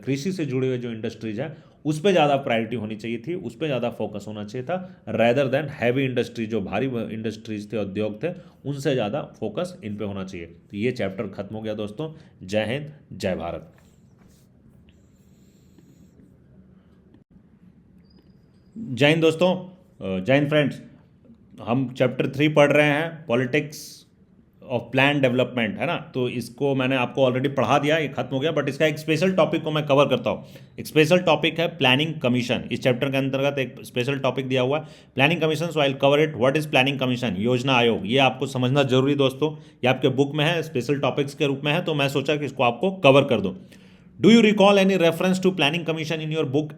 कृषि से जुड़े हुए जो इंडस्ट्रीज हैं उस पर ज़्यादा प्रायोरिटी होनी चाहिए थी, उस पर ज़्यादा फोकस होना चाहिए था, रेदर देन हैवी इंडस्ट्री। जो भारी इंडस्ट्रीज थे, उद्योग थे, उनसे ज़्यादा फोकस इन पे होना चाहिए। तो ये चैप्टर खत्म हो गया दोस्तों। जय हिंद, जय भारत। जय हिंद दोस्तों, जय हिंद फ्रेंड्स। हम चैप्टर 3 पढ़ रहे हैं, पॉलिटिक्स ऑफ प्लान डेवलपमेंट, है ना। तो इसको मैंने आपको ऑलरेडी पढ़ा दिया, ये खत्म हो गया, बट इसका एक स्पेशल टॉपिक को मैं कवर करता हूँ। एक स्पेशल टॉपिक है प्लानिंग कमीशन। इस चैप्टर के अंतर्गत एक स्पेशल टॉपिक दिया हुआ है planning commission, so I will cover it. What is planning commission? योजना आयोग। ये आपको समझना जरूरी दोस्तों, ये आपके बुक में है, स्पेशल टॉपिक्स के रूप में है, तो मैं सोचा कि इसको आपको कवर कर दूँ। Do you recall any reference to planning commission in your book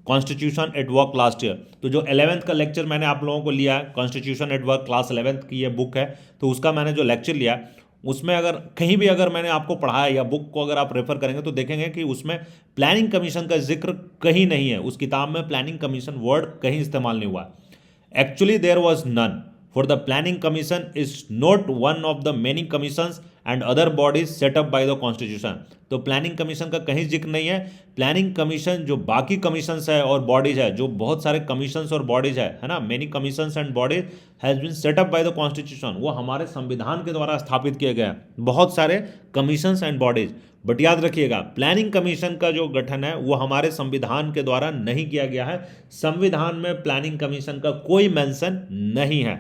constitution at work last year? तो जो 11th का लेक्चर मैंने आप लोगों को लिया है, constitution at work class 11th की ये बुक है, तो उसका मैंने जो लेक्चर लिया उसमें अगर कहीं भी अगर मैंने आपको पढ़ाया या बुक को अगर आप रेफर करेंगे तो देखेंगे कि उसमें प्लानिंग कमीशन का जिक्र कहीं नहीं है। उस किताब में प्लानिंग कमीशन वर्ड कहीं इस्तेमाल नहीं हुआ। Actually there was none, for the planning commission is not one of the many commissions and other bodies set up by the constitution। तो प्लानिंग कमीशन का कहीं जिक्र नहीं है। प्लानिंग कमीशन जो बाकी कमीशंस है और बॉडीज है, जो बहुत सारे कमीशंस और बॉडीज है ना, many commissions and bodies has been set up by the constitution, वो हमारे संविधान के द्वारा स्थापित किए गए हैं, बहुत सारे कमीशंस एंड बॉडीज। बट याद रखिएगा, प्लानिंग कमीशन का जो गठन है वो हमारे संविधान के द्वारा नहीं किया गया है। संविधान में प्लानिंग कमीशन का कोई मेंशन नहीं है।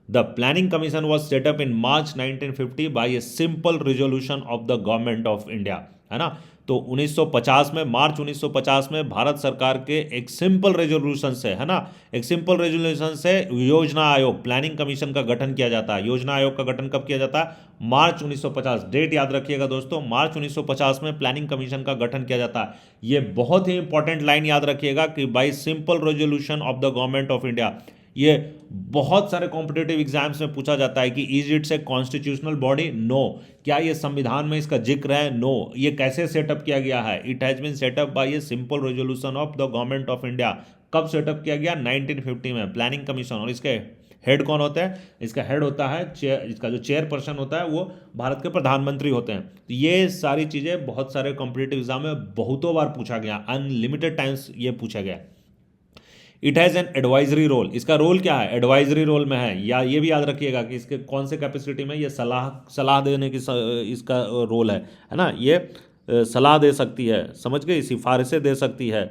The Planning Commission was set up in March 1950 by a simple resolution of the Government of India, है ना। तो 1950 में, मार्च 1950 में भारत सरकार के एक सिंपल रेजोल्यूशन से, है ना, एक सिंपल रेजोल्यूशन से योजना आयोग, प्लानिंग कमीशन का गठन किया जाता है। योजना आयोग का गठन कब किया जाता है? मार्च 1950। डेट याद रखिएगा दोस्तों, मार्च 1950 में प्लानिंग कमीशन का गठन किया जाता है। ये बहुत ही इंपॉर्टेंट लाइन याद रखिएगा कि by simple resolution of the government of India. ये बहुत सारे कॉम्पिटिटिव एग्जाम्स में पूछा जाता है कि is it's a constitutional body? No. क्या ये संविधान में इसका जिक्र है? नो। ये कैसे सेटअप किया गया है? It has been set up by a simple resolution of the government of India. कब सेटअप किया गया? 1950 में, प्लानिंग कमीशन। और इसके हेड कौन होता है? इसका हेड होता है इसका जो चेयरपर्सन होता है वो भारत के प्रधानमंत्री होते हैं। तो ये सारी चीज़ें बहुत सारे कॉम्पिटिटिव एग्जाम में बहुतों बार पूछा गया, अनलिमिटेड टाइम्स ये पूछा गया। It has an advisory role. इसका रोल क्या है? एडवाइजरी रोल में है। या ये भी याद रखिएगा कि इसके कौन से कैपेसिटी में ये सलाह देने की इसका रोल है ना। ये सलाह दे सकती है, समझ गए, सिफारिशें दे सकती है।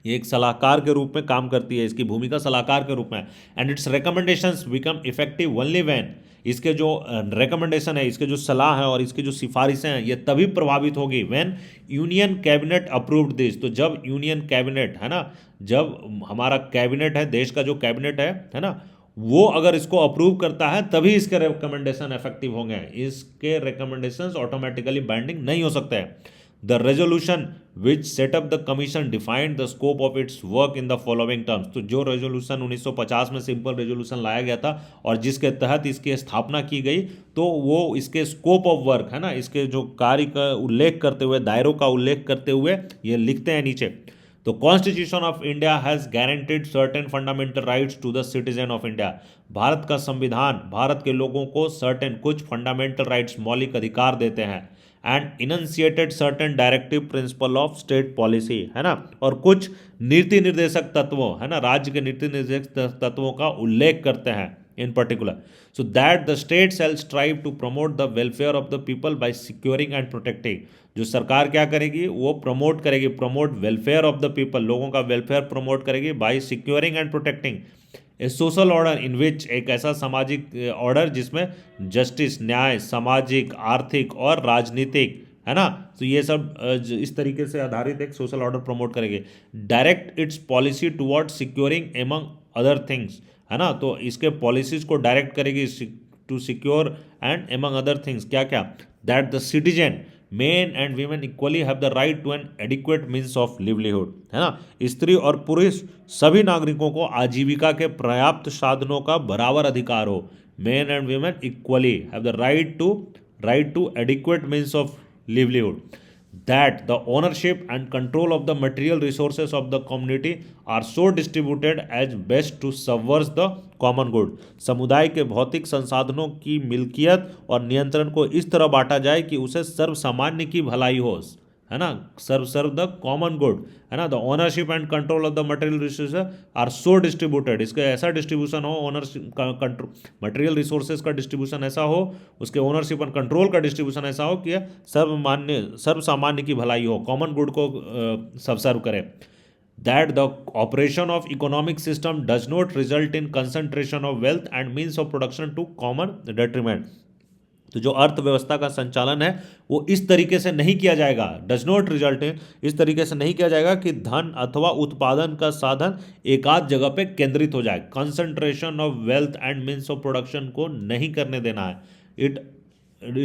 ये एक सलाहकार के रूप में काम करती है, इसकी भूमिका सलाहकार के रूप में। And it's recommendations become effective only when, इसके जो रिकमेंडेशन है, इसके जो सलाह है और इसकी जो सिफारिशें हैं, ये तभी प्रभावित होगी when union cabinet approved this. तो जब यूनियन कैबिनेट, है ना, जब हमारा कैबिनेट है, देश का जो कैबिनेट है ना, वो अगर इसको अप्रूव करता है तभी इसके रिकमेंडेशन इफेक्टिव होंगे। इसके रिकमेंडेशंस ऑटोमेटिकली बाइंडिंग नहीं हो सकते हैं। The resolution which set up the commission defined the scope of its work in the following terms। तो जो रेजोल्यूशन 1950 में सिंपल रेजोल्यूशन लाया गया था और जिसके तहत इसकी स्थापना की गई, तो वो इसके स्कोप ऑफ वर्क, है ना, इसके जो कार्य का उल्लेख करते हुए, दायरों का उल्लेख करते हुए ये लिखते हैं नीचे। तो constitution of India has guaranteed certain fundamental rights to the citizen of India. Bharat का संविधान भारत के लोगों को सर्टेन कुछ फंडामेंटल राइट्स, मौलिक अधिकार देते हैं। And enunciated certain directive principle of state policy, है ना, और कुछ नीति निर्देशक तत्वों, है ना, राज्य के नीति निर्देशक तत्वों का उल्लेख करते हैं in particular. So that the state shall strive to promote the welfare of the people by securing and protecting. जो सरकार क्या करेगी? वो प्रमोट करेगी, promote welfare of the people, लोगों का वेलफेयर प्रमोट करेगी by securing and protecting a social order in which, एक ऐसा सामाजिक ऑर्डर जिसमें जस्टिस, न्याय, सामाजिक, आर्थिक और राजनीतिक, है ना, तो ये सब इस तरीके से आधारित एक सोशल ऑर्डर प्रमोट करेंगे। Direct its policy toward securing among other things, है ना, तो इसके पॉलिसीज को डायरेक्ट करेगी to secure and among other things, क्या क्या, that the citizen men and women equally have the right to an adequate means of livelihood, है ना, स्त्री और पुरुष सभी नागरिकों को आजीविका के पर्याप्त साधनों का बराबर अधिकार हो। Men and women equally have the right to adequate means of livelihood, that the ownership and control of the material resources of the community are so distributed as best to subvert the common good, समुदाय के भौतिक संसाधनों की मिल्कियत और नियंत्रण को इस तरह बांटा जाए कि उसे सर्व सामान्य की भलाई हो, है ना, सर्व द कॉमन गुड, है ना, the ownership and control of the material resources are so distributed, इसका ऐसा डिस्ट्रीब्यूशन हो, ओनरशिप कंट्रोल मटेरियल रिसोर्सेज का डिस्ट्रीब्यूशन ऐसा हो, उसके ओनरशिप एंड कंट्रोल का डिस्ट्रीब्यूशन ऐसा हो कि सर्व सामान्य की भलाई हो, कॉमन गुड को सब सर्व करे। That the operation of economic system does not result in concentration of wealth and means of production to common detriment, तो जो अर्थव्यवस्था का संचालन है वो इस तरीके से नहीं किया जाएगा, डज नॉट रिजल्ट इन, इस तरीके से नहीं किया जाएगा कि धन अथवा उत्पादन का साधन एकाध जगह पे केंद्रित हो जाए, concentration of wealth and means of production को नहीं करने देना है, it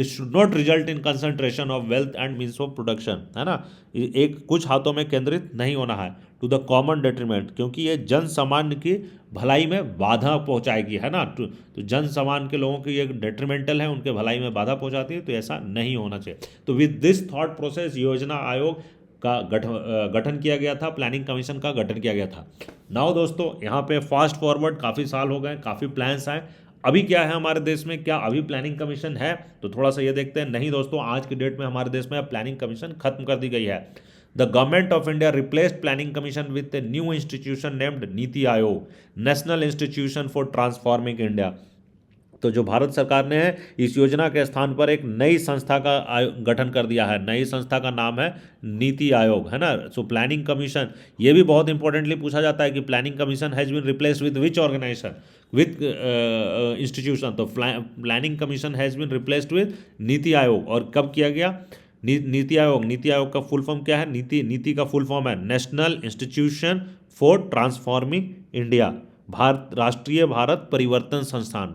should not result in concentration of wealth and means of production, है ना, एक कुछ हाथों में केंद्रित नहीं होना है, टू द कॉमन डेट्रीमेंट, क्योंकि ये जन सामान्य की भलाई में बाधा पहुंचाएगी, है ना, तो जन सामान्य के लोगों की ये डेट्रीमेंटल है, उनके भलाई में बाधा पहुंचाती है, तो ऐसा नहीं होना चाहिए। तो विद दिस थॉट प्रोसेस योजना आयोग का गठन किया गया था, प्लानिंग कमीशन का गठन किया गया था। नाउ दोस्तों यहाँ पे फास्ट फॉरवर्ड काफ़ी साल हो गए, काफ़ी प्लान्स आए, अभी क्या है हमारे देश में, क्या अभी प्लानिंग कमीशन है, तो थोड़ा सा ये देखते हैं। नहीं दोस्तों, आज की डेट में हमारे देश में प्लानिंग कमीशन खत्म कर दी गई है। The government of India replaced planning commission with a new institution named NITI Aayog, national institution for transforming India. तो जो भारत सरकार ने है इस योजना के स्थान पर एक नई संस्था का गठन कर दिया है, नई संस्था का नाम है नीति आयोग, है ना। सो प्लानिंग कमीशन, ये भी बहुत इंपॉर्टेंटली पूछा जाता है कि planning commission has been replaced with which organisation, with institution, तो planning commission has been replaced with NITI Aayog. और कब किया गया नीति आयोग का फुल फॉर्म क्या है, नीति का फुल फॉर्म है national institution for transforming India, राष्ट्रीय भारत परिवर्तन संस्थान,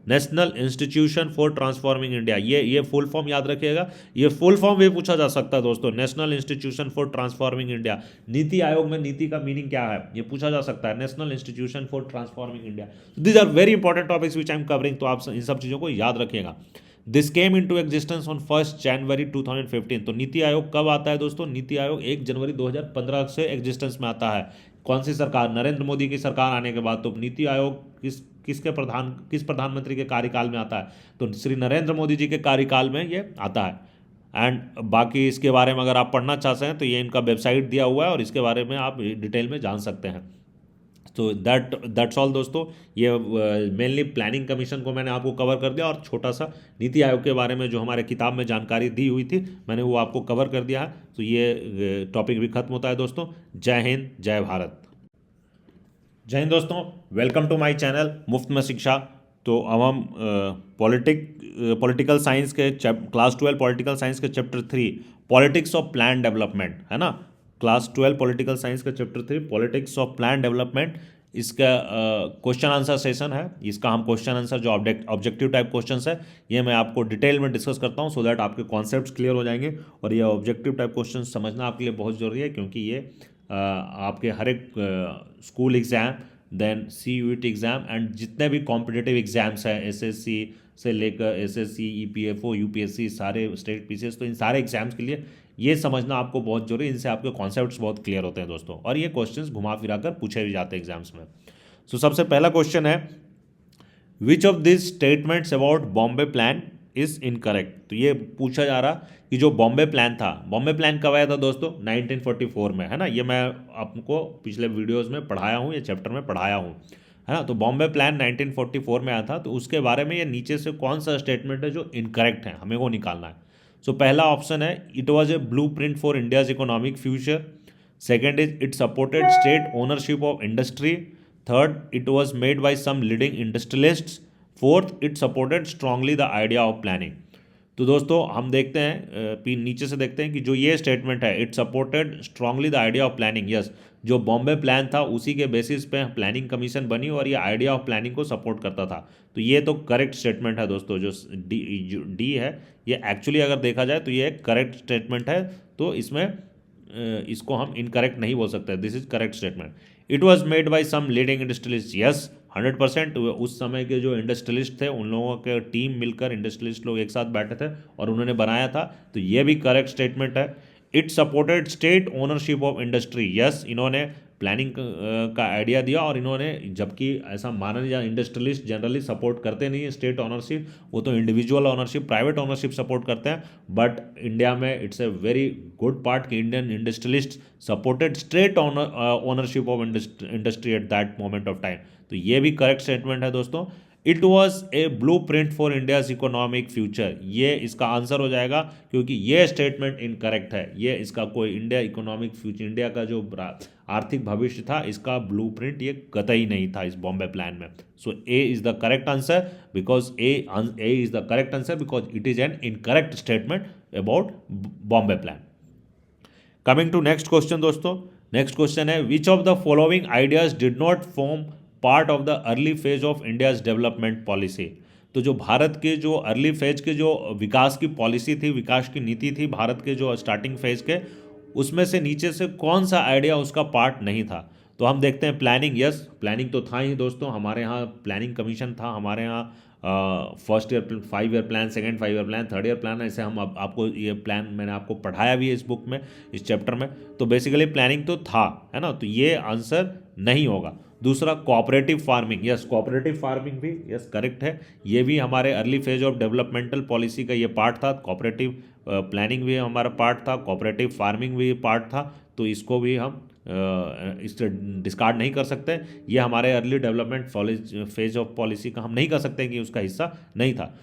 national institution for transforming India. ये फुल फॉर्म याद रखिएगा, ये फुल फॉर्म भी पूछा जा सकता है दोस्तों, national institution for transforming India. NITI Aayog में नीति का मीनिंग क्या है ये पूछा जा सकता है, national institution for transforming India. These are very important topics which I am covering, तो आप इन सब चीज़ों को याद रखिएगा। This came into existence on 1 January 2015। तो नीति आयोग कब आता है दोस्तों, नीति आयोग 1 जनवरी 2015 से एग्जिस्टेंस में आता है। कौन सी सरकार, नरेंद्र मोदी की सरकार आने के बाद। तो नीति आयोग किस प्रधानमंत्री के कार्यकाल में आता है, तो श्री नरेंद्र मोदी जी के कार्यकाल में ये आता है। एंड बाकी इसके बारे में अगर आप पढ़ना चाहते हैं तो ये इनका वेबसाइट दिया हुआ है और इसके बारे में आप डिटेल में जान सकते हैं। तो दैट्स ऑल दोस्तों, ये मेनली प्लानिंग कमीशन को मैंने आपको कवर कर दिया और छोटा सा नीति आयोग के बारे में जो हमारे किताब में जानकारी दी हुई थी मैंने वो आपको कवर कर दिया है। तो ये टॉपिक भी खत्म होता है दोस्तों। जय हिंद, जय भारत। जय हिंद दोस्तों, वेलकम टू माय चैनल मुफ्त में शिक्षा। तो अब हम पॉलिटिकल साइंस के क्लास 12 पॉलिटिकल साइंस के chapter 3 politics of plan development, है ना, क्लास 12 पॉलिटिकल साइंस का chapter 3 politics of plan development, इसका क्वेश्चन आंसर सेशन है। इसका हम क्वेश्चन आंसर जो ऑब्जेक्टिव टाइप क्वेश्चंस है ये मैं आपको डिटेल में डिस्कस करता हूँ, सो दैट आपके कॉन्सेप्ट्स क्लियर हो जाएंगे। और ये ऑब्जेक्टिव टाइप क्वेश्चन समझना आपके लिए बहुत ज़रूरी है, क्योंकि ये आपके हर एक school exam, then CUET exam and जितने भी कॉम्पिटिटिव एग्ज़ाम्स हैं, SSC से लेकर SSC, EPFO, UPSC, सारे स्टेट PCS, तो इन सारे एग्ज़ाम्स के लिए ये समझना आपको बहुत जरूरी है। इनसे आपके कॉन्सेप्ट्स बहुत क्लियर होते हैं दोस्तों, और ये क्वेश्चंस घुमा फिरा कर पूछे भी जाते हैं एग्जाम्स में। सो सबसे पहला क्वेश्चन है, which of this statements about Bombay plan is incorrect. तो ये पूछा जा रहा कि जो बॉम्बे प्लान था, बॉम्बे प्लान कब आया था दोस्तों, 1944 में, है ना। ये मैं आपको पिछले वीडियोज़ में पढ़ाया हूँ, ये चैप्टर में पढ़ाया हूँ, है ना। तो बॉम्बे प्लान 1944 में आया था। तो उसके बारे में ये नीचे से कौन सा स्टेटमेंट है जो इनकरेक्ट है, हमें वो निकालना है। सो पहला ऑप्शन है, it was a blueprint for India's economic future. Second is, it supported state ownership of industry. Third, it was made by some leading industrialists. Fourth, it supported strongly the idea of planning. तो दोस्तों हम देखते हैं नीचे से देखते हैं कि जो ये स्टेटमेंट है, it supported strongly the idea of planning. Yes, जो बॉम्बे प्लान था उसी के बेसिस पे प्लानिंग कमीशन बनी और ये आइडिया ऑफ प्लानिंग को सपोर्ट करता था। तो ये तो करेक्ट स्टेटमेंट है दोस्तों। जो डी है, ये एक्चुअली अगर देखा जाए तो ये एक करेक्ट स्टेटमेंट है। तो इसमें इसको हम इनकरेक्ट नहीं बोल सकते। This is correct statement. It was made by some leading industrialist. Yes, 100%। उस समय के जो इंडस्ट्रियलिस्ट थे उन लोगों के टीम मिलकर, इंडस्ट्रियलिस्ट लोग एक साथ बैठे थे और उन्होंने बनाया था। तो ये भी करेक्ट स्टेटमेंट है। It supported state ownership of industry. Yes, इन्होंने प्लानिंग का आइडिया दिया और इन्होंने, जबकि ऐसा माना नहीं जाए, इंडस्ट्रियलिस्ट जनरली सपोर्ट करते नहीं है स्टेट ओनरशिप, वो तो individual ownership, private ownership support करते हैं। बट इंडिया में it's a very good part कि Indian industrialist supported state ownership of industry at that moment of time. तो ये भी करेक्ट स्टेटमेंट है दोस्तों। It was a blueprint for India's economic future. ये इसका आंसर हो जाएगा, क्योंकि ये स्टेटमेंट इनकरेक्ट है। ये इसका कोई इंडिया इकोनॉमिक फ्यूचर, इंडिया का जो आर्थिक भविष्य था, इसका ब्लूप्रिंट ये कतई नहीं था इस बॉम्बे प्लान में। So A is the correct answer, because A is the correct answer because it is an incorrect statement about Bombay plan. Coming to next question दोस्तों। नेक्स्ट क्वेश्चन है, which of the following ideas did not form part of the early phase of India's development policy. तो जो भारत के जो early phase के जो विकास की policy थी, विकास की नीति थी भारत के जो स्टार्टिंग फेज के, उसमें से नीचे से कौन सा आइडिया उसका पार्ट नहीं था। तो हम देखते हैं प्लानिंग। यस, प्लानिंग तो था ही दोस्तों। हमारे यहाँ प्लानिंग कमीशन था, हमारे यहाँ first year 5 year plan, second 5 year plan, third year plan, ऐसे हम आपको ये प्लान मैंने आपको पढ़ाया भी है इस बुक में, इस चैप्टर में। तो बेसिकली प्लानिंग तो था, है ना। तो ये आंसर नहीं होगा। दूसरा, cooperative farming. Yes, cooperative farming भी यस करेक्ट है। ये भी हमारे early phase of developmental policy का ये पार्ट था। कोऑपरेटिव प्लानिंग भी हमारा पार्ट था, कोऑपरेटिव फार्मिंग भी पार्ट था। तो इसको भी हम इससे डिस्कार्ड नहीं कर सकते। ये हमारे early development phase of policy का हम नहीं कर सकते कि उसका हिस्सा नहीं था।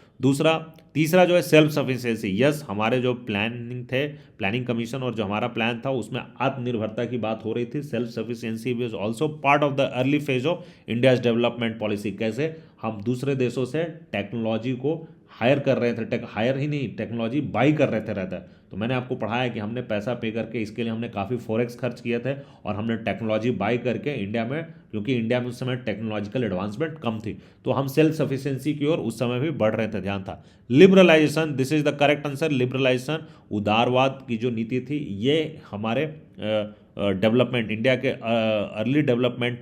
तीसरा जो है सेल्फ सफिशिएंसी। यस, हमारे जो प्लानिंग थे, प्लानिंग कमीशन और जो हमारा प्लान था, उसमें आत्मनिर्भरता की बात हो रही थी। Self sufficiency was also part of the early phase of India's development policy. कैसे हम दूसरे देशों से टेक्नोलॉजी को हायर कर रहे थे, हायर ही नहीं, टेक्नोलॉजी बाई कर रहे थे रहता है। तो मैंने आपको पढ़ाया कि हमने पैसा पे करके इसके लिए हमने काफ़ी फॉरेक्स खर्च किए थे और हमने टेक्नोलॉजी बाई करके इंडिया में, क्योंकि इंडिया में उस समय टेक्नोलॉजिकल एडवांसमेंट कम थी, तो हम सेल्फ सफिशिएंसी की ओर उस समय भी बढ़ रहे थे, ध्यान था। Liberalisation, this is the correct answer. Liberalisation, उदारवाद की जो नीति थी, ये हमारे डेवलपमेंट, इंडिया के अर्ली डेवलपमेंट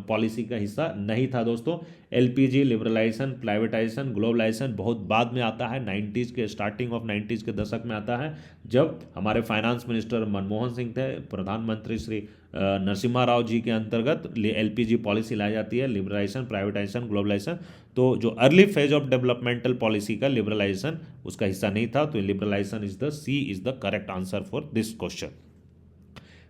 पॉलिसी का हिस्सा नहीं था दोस्तों। एलपीजी, लिबरलाइजेशन, प्राइवेटाइजेशन, ग्लोबलाइजेशन बहुत बाद में आता है, 90s के स्टार्टिंग ऑफ 90s के दशक में आता है, जब हमारे फाइनेंस मिनिस्टर मनमोहन सिंह थे, प्रधानमंत्री श्री नरसिम्हा राव जी के अंतर्गत एलपीजी पॉलिसी लाई जाती है, लिबरलाइजेशन, प्राइवेटाइजेशन, ग्लोबलाइजेशन। तो जो early phase of developmental policy का लिबरलाइजेशन उसका हिस्सा नहीं था। तो liberalisation is the C is the correct answer for this question.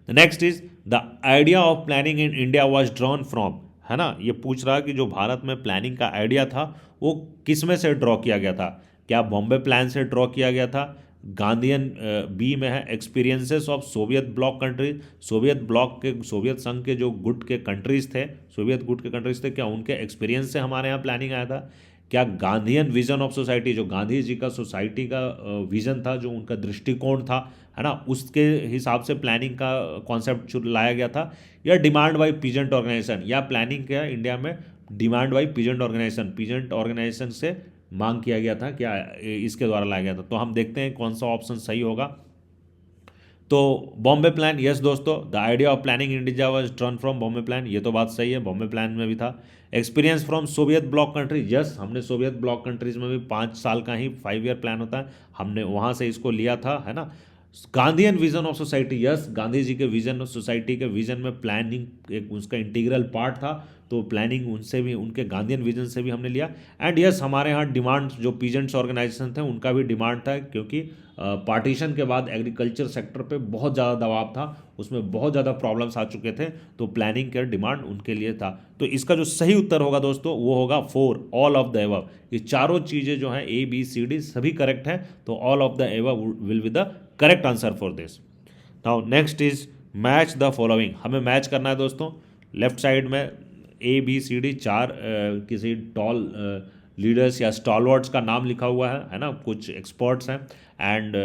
The next is the idea of planning in India was drawn from, है ना। ये पूछ रहा कि जो भारत में प्लानिंग का आइडिया था वो किस में से ड्रॉ किया गया था। क्या बॉम्बे प्लान से ड्रॉ किया गया था? गांधीयन बी में है experiences of Soviet block countries. Soviet block के, सोवियत संघ के जो गुट के कंट्रीज थे, सोवियत गुट के कंट्रीज थे, क्या उनके एक्सपीरियंस से हमारे यहाँ प्लानिंग आया था? क्या गांधीयन विजन ऑफ सोसाइटी, जो गांधी जी का सोसाइटी का विजन था, जो उनका दृष्टिकोण था, है ना, उसके हिसाब से प्लानिंग का कॉन्सेप्ट लाया गया था? या डिमांड बाई पीजेंट ऑर्गेनाइजेशन, या प्लानिंग क्या इंडिया में demand by peasant organisation, peasant organisation से मांग किया गया था, क्या इसके द्वारा लाया गया था? तो हम देखते हैं कौन सा ऑप्शन सही होगा। तो बॉम्बे प्लान, यस दोस्तों, the idea of planning India was drawn from Bombay plan, ये तो बात सही है, बॉम्बे प्लान में भी था। Experience from Soviet block countries, yes, हमने सोवियत ब्लॉक कंट्रीज में भी 5 साल का ही 5 ईयर प्लान होता है, हमने वहाँ से इसको लिया था, है ना। Gandhian vision of society, yes, Gandhi ji के विजन ऑफ सोसाइटी के विजन में प्लानिंग एक उसका इंटीग्रल पार्ट था, तो प्लानिंग उनसे भी, उनके गांधीयन विजन से भी हमने लिया। एंड यस, हमारे यहाँ डिमांड जो पीजेंट्स ऑर्गेनाइजेशन थे उनका भी डिमांड था, क्योंकि पार्टीशन के बाद एग्रीकल्चर सेक्टर पे बहुत ज़्यादा दबाव था, उसमें बहुत ज़्यादा प्रॉब्लम्स आ चुके थे, तो प्लानिंग का डिमांड उनके लिए था। तो इसका जो सही उत्तर होगा दोस्तों वो होगा 4, ऑल ऑफ द एबव। ये चारों चीज़ें जो हैं ABCD सभी करेक्ट है, तो all of the above will be the correct answer for this. Now next is match the following. हमें मैच करना है दोस्तों। लेफ्ट साइड में ABCD 4 किसी टॉल लीडर्स या स्टॉलवर्ड्स का नाम लिखा हुआ है ना, कुछ एक्सपर्ट्स हैं, एंड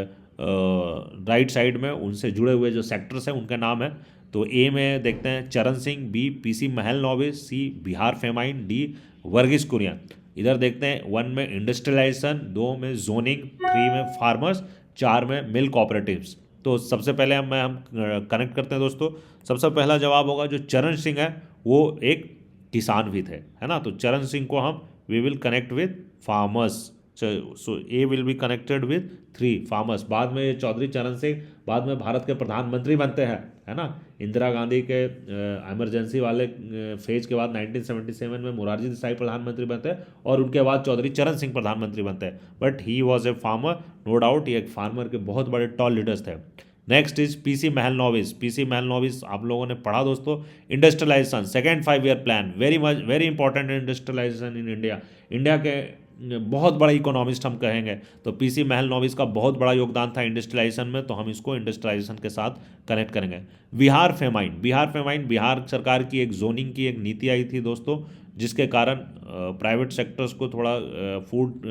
राइट साइड में उनसे जुड़े हुए जो सेक्टर्स हैं उनका नाम है। तो ए में देखते हैं चरण सिंह, बी PC महलनोबिस, सी बिहार फेमाइन, डी वर्गीस कुरियन। इधर देखते हैं 1 में इंडस्ट्रियलाइजेशन, 2 में जोनिंग, 3 में फार्मर्स, 4 में मिल्क कॉपरेटिव्स। तो सबसे पहले हम कनेक्ट करते हैं दोस्तों। सबसे पहला जवाब होगा जो चरण सिंह है वो एक किसान भी थे, है ना। तो चरण सिंह को हम we will connect with farmers. So a will be connected with 3 farmers. बाद में चौधरी चरण सिंह बाद में भारत के प्रधानमंत्री बनते हैं, है ना। इंदिरा गांधी के इमरजेंसी वाले फेज के बाद 1977 में मोरारजी देसाई प्रधानमंत्री बनते हैं और उनके बाद चौधरी चरण सिंह प्रधानमंत्री बनते हैं। But he was a farmer, no doubt ये एक फार्मर के बहुत बड़े टॉल लीडर्स थे। Next is PC Mahalanobis. PC Mahalanobis आप लोगों ने पढ़ा दोस्तों, industrialisation second 5 year plan, very important industrialisation in India. India के बहुत बड़ा इकोनॉमिस्ट हम कहेंगे, तो PC महलनोबिस का बहुत बड़ा योगदान था इंडस्ट्रियलाइजेशन में, तो हम इसको इंडस्ट्रियलाइजेशन के साथ कनेक्ट करेंगे। बिहार फेमाइन, बिहार सरकार की एक जोनिंग की एक नीति आई थी दोस्तों, जिसके कारण प्राइवेट सेक्टर्स को थोड़ा फूड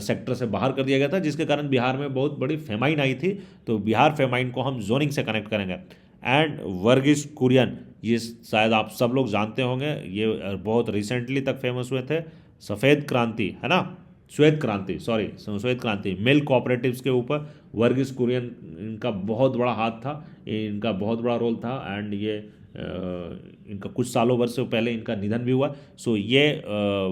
सेक्टर से बाहर कर दिया गया था, जिसके कारण बिहार में बहुत बड़ी फेमाइन आई थी। तो बिहार फेमाइन को हम जोनिंग से कनेक्ट करेंगे। एंड वर्गीस कुरियन, ये शायद आप सब लोग जानते होंगे, ये बहुत रिसेंटली तक फेमस हुए थे। सफ़ेद क्रांति, है ना, श्वेत क्रांति मिल्क कॉपरेटिव्स के ऊपर वर्गीस कुरियन, इनका बहुत बड़ा हाथ था, इनका बहुत बड़ा रोल था। एंड ये इनका कुछ सालों वर्षों पहले इनका निधन भी हुआ। सो ये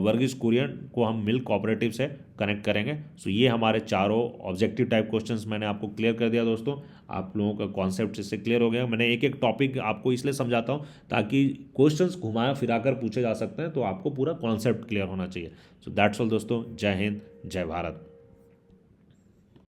वर्गीस कुरियन को हम मिल्क कॉपरेटिव से कनेक्ट करेंगे। सो ये हमारे चारों ऑब्जेक्टिव टाइप क्वेश्चंस मैंने आपको क्लियर कर दिया दोस्तों। आप लोगों का कॉन्सेप्ट इससे क्लियर हो गया। मैंने एक एक टॉपिक आपको इसलिए समझाता हूँ ताकि क्वेश्चंस घुमाया फिराकर पूछे जा सकते हैं, तो आपको पूरा कॉन्सेप्ट क्लियर होना चाहिए। सो दैट्स ऑल दोस्तों, जय हिंद, जय भारत।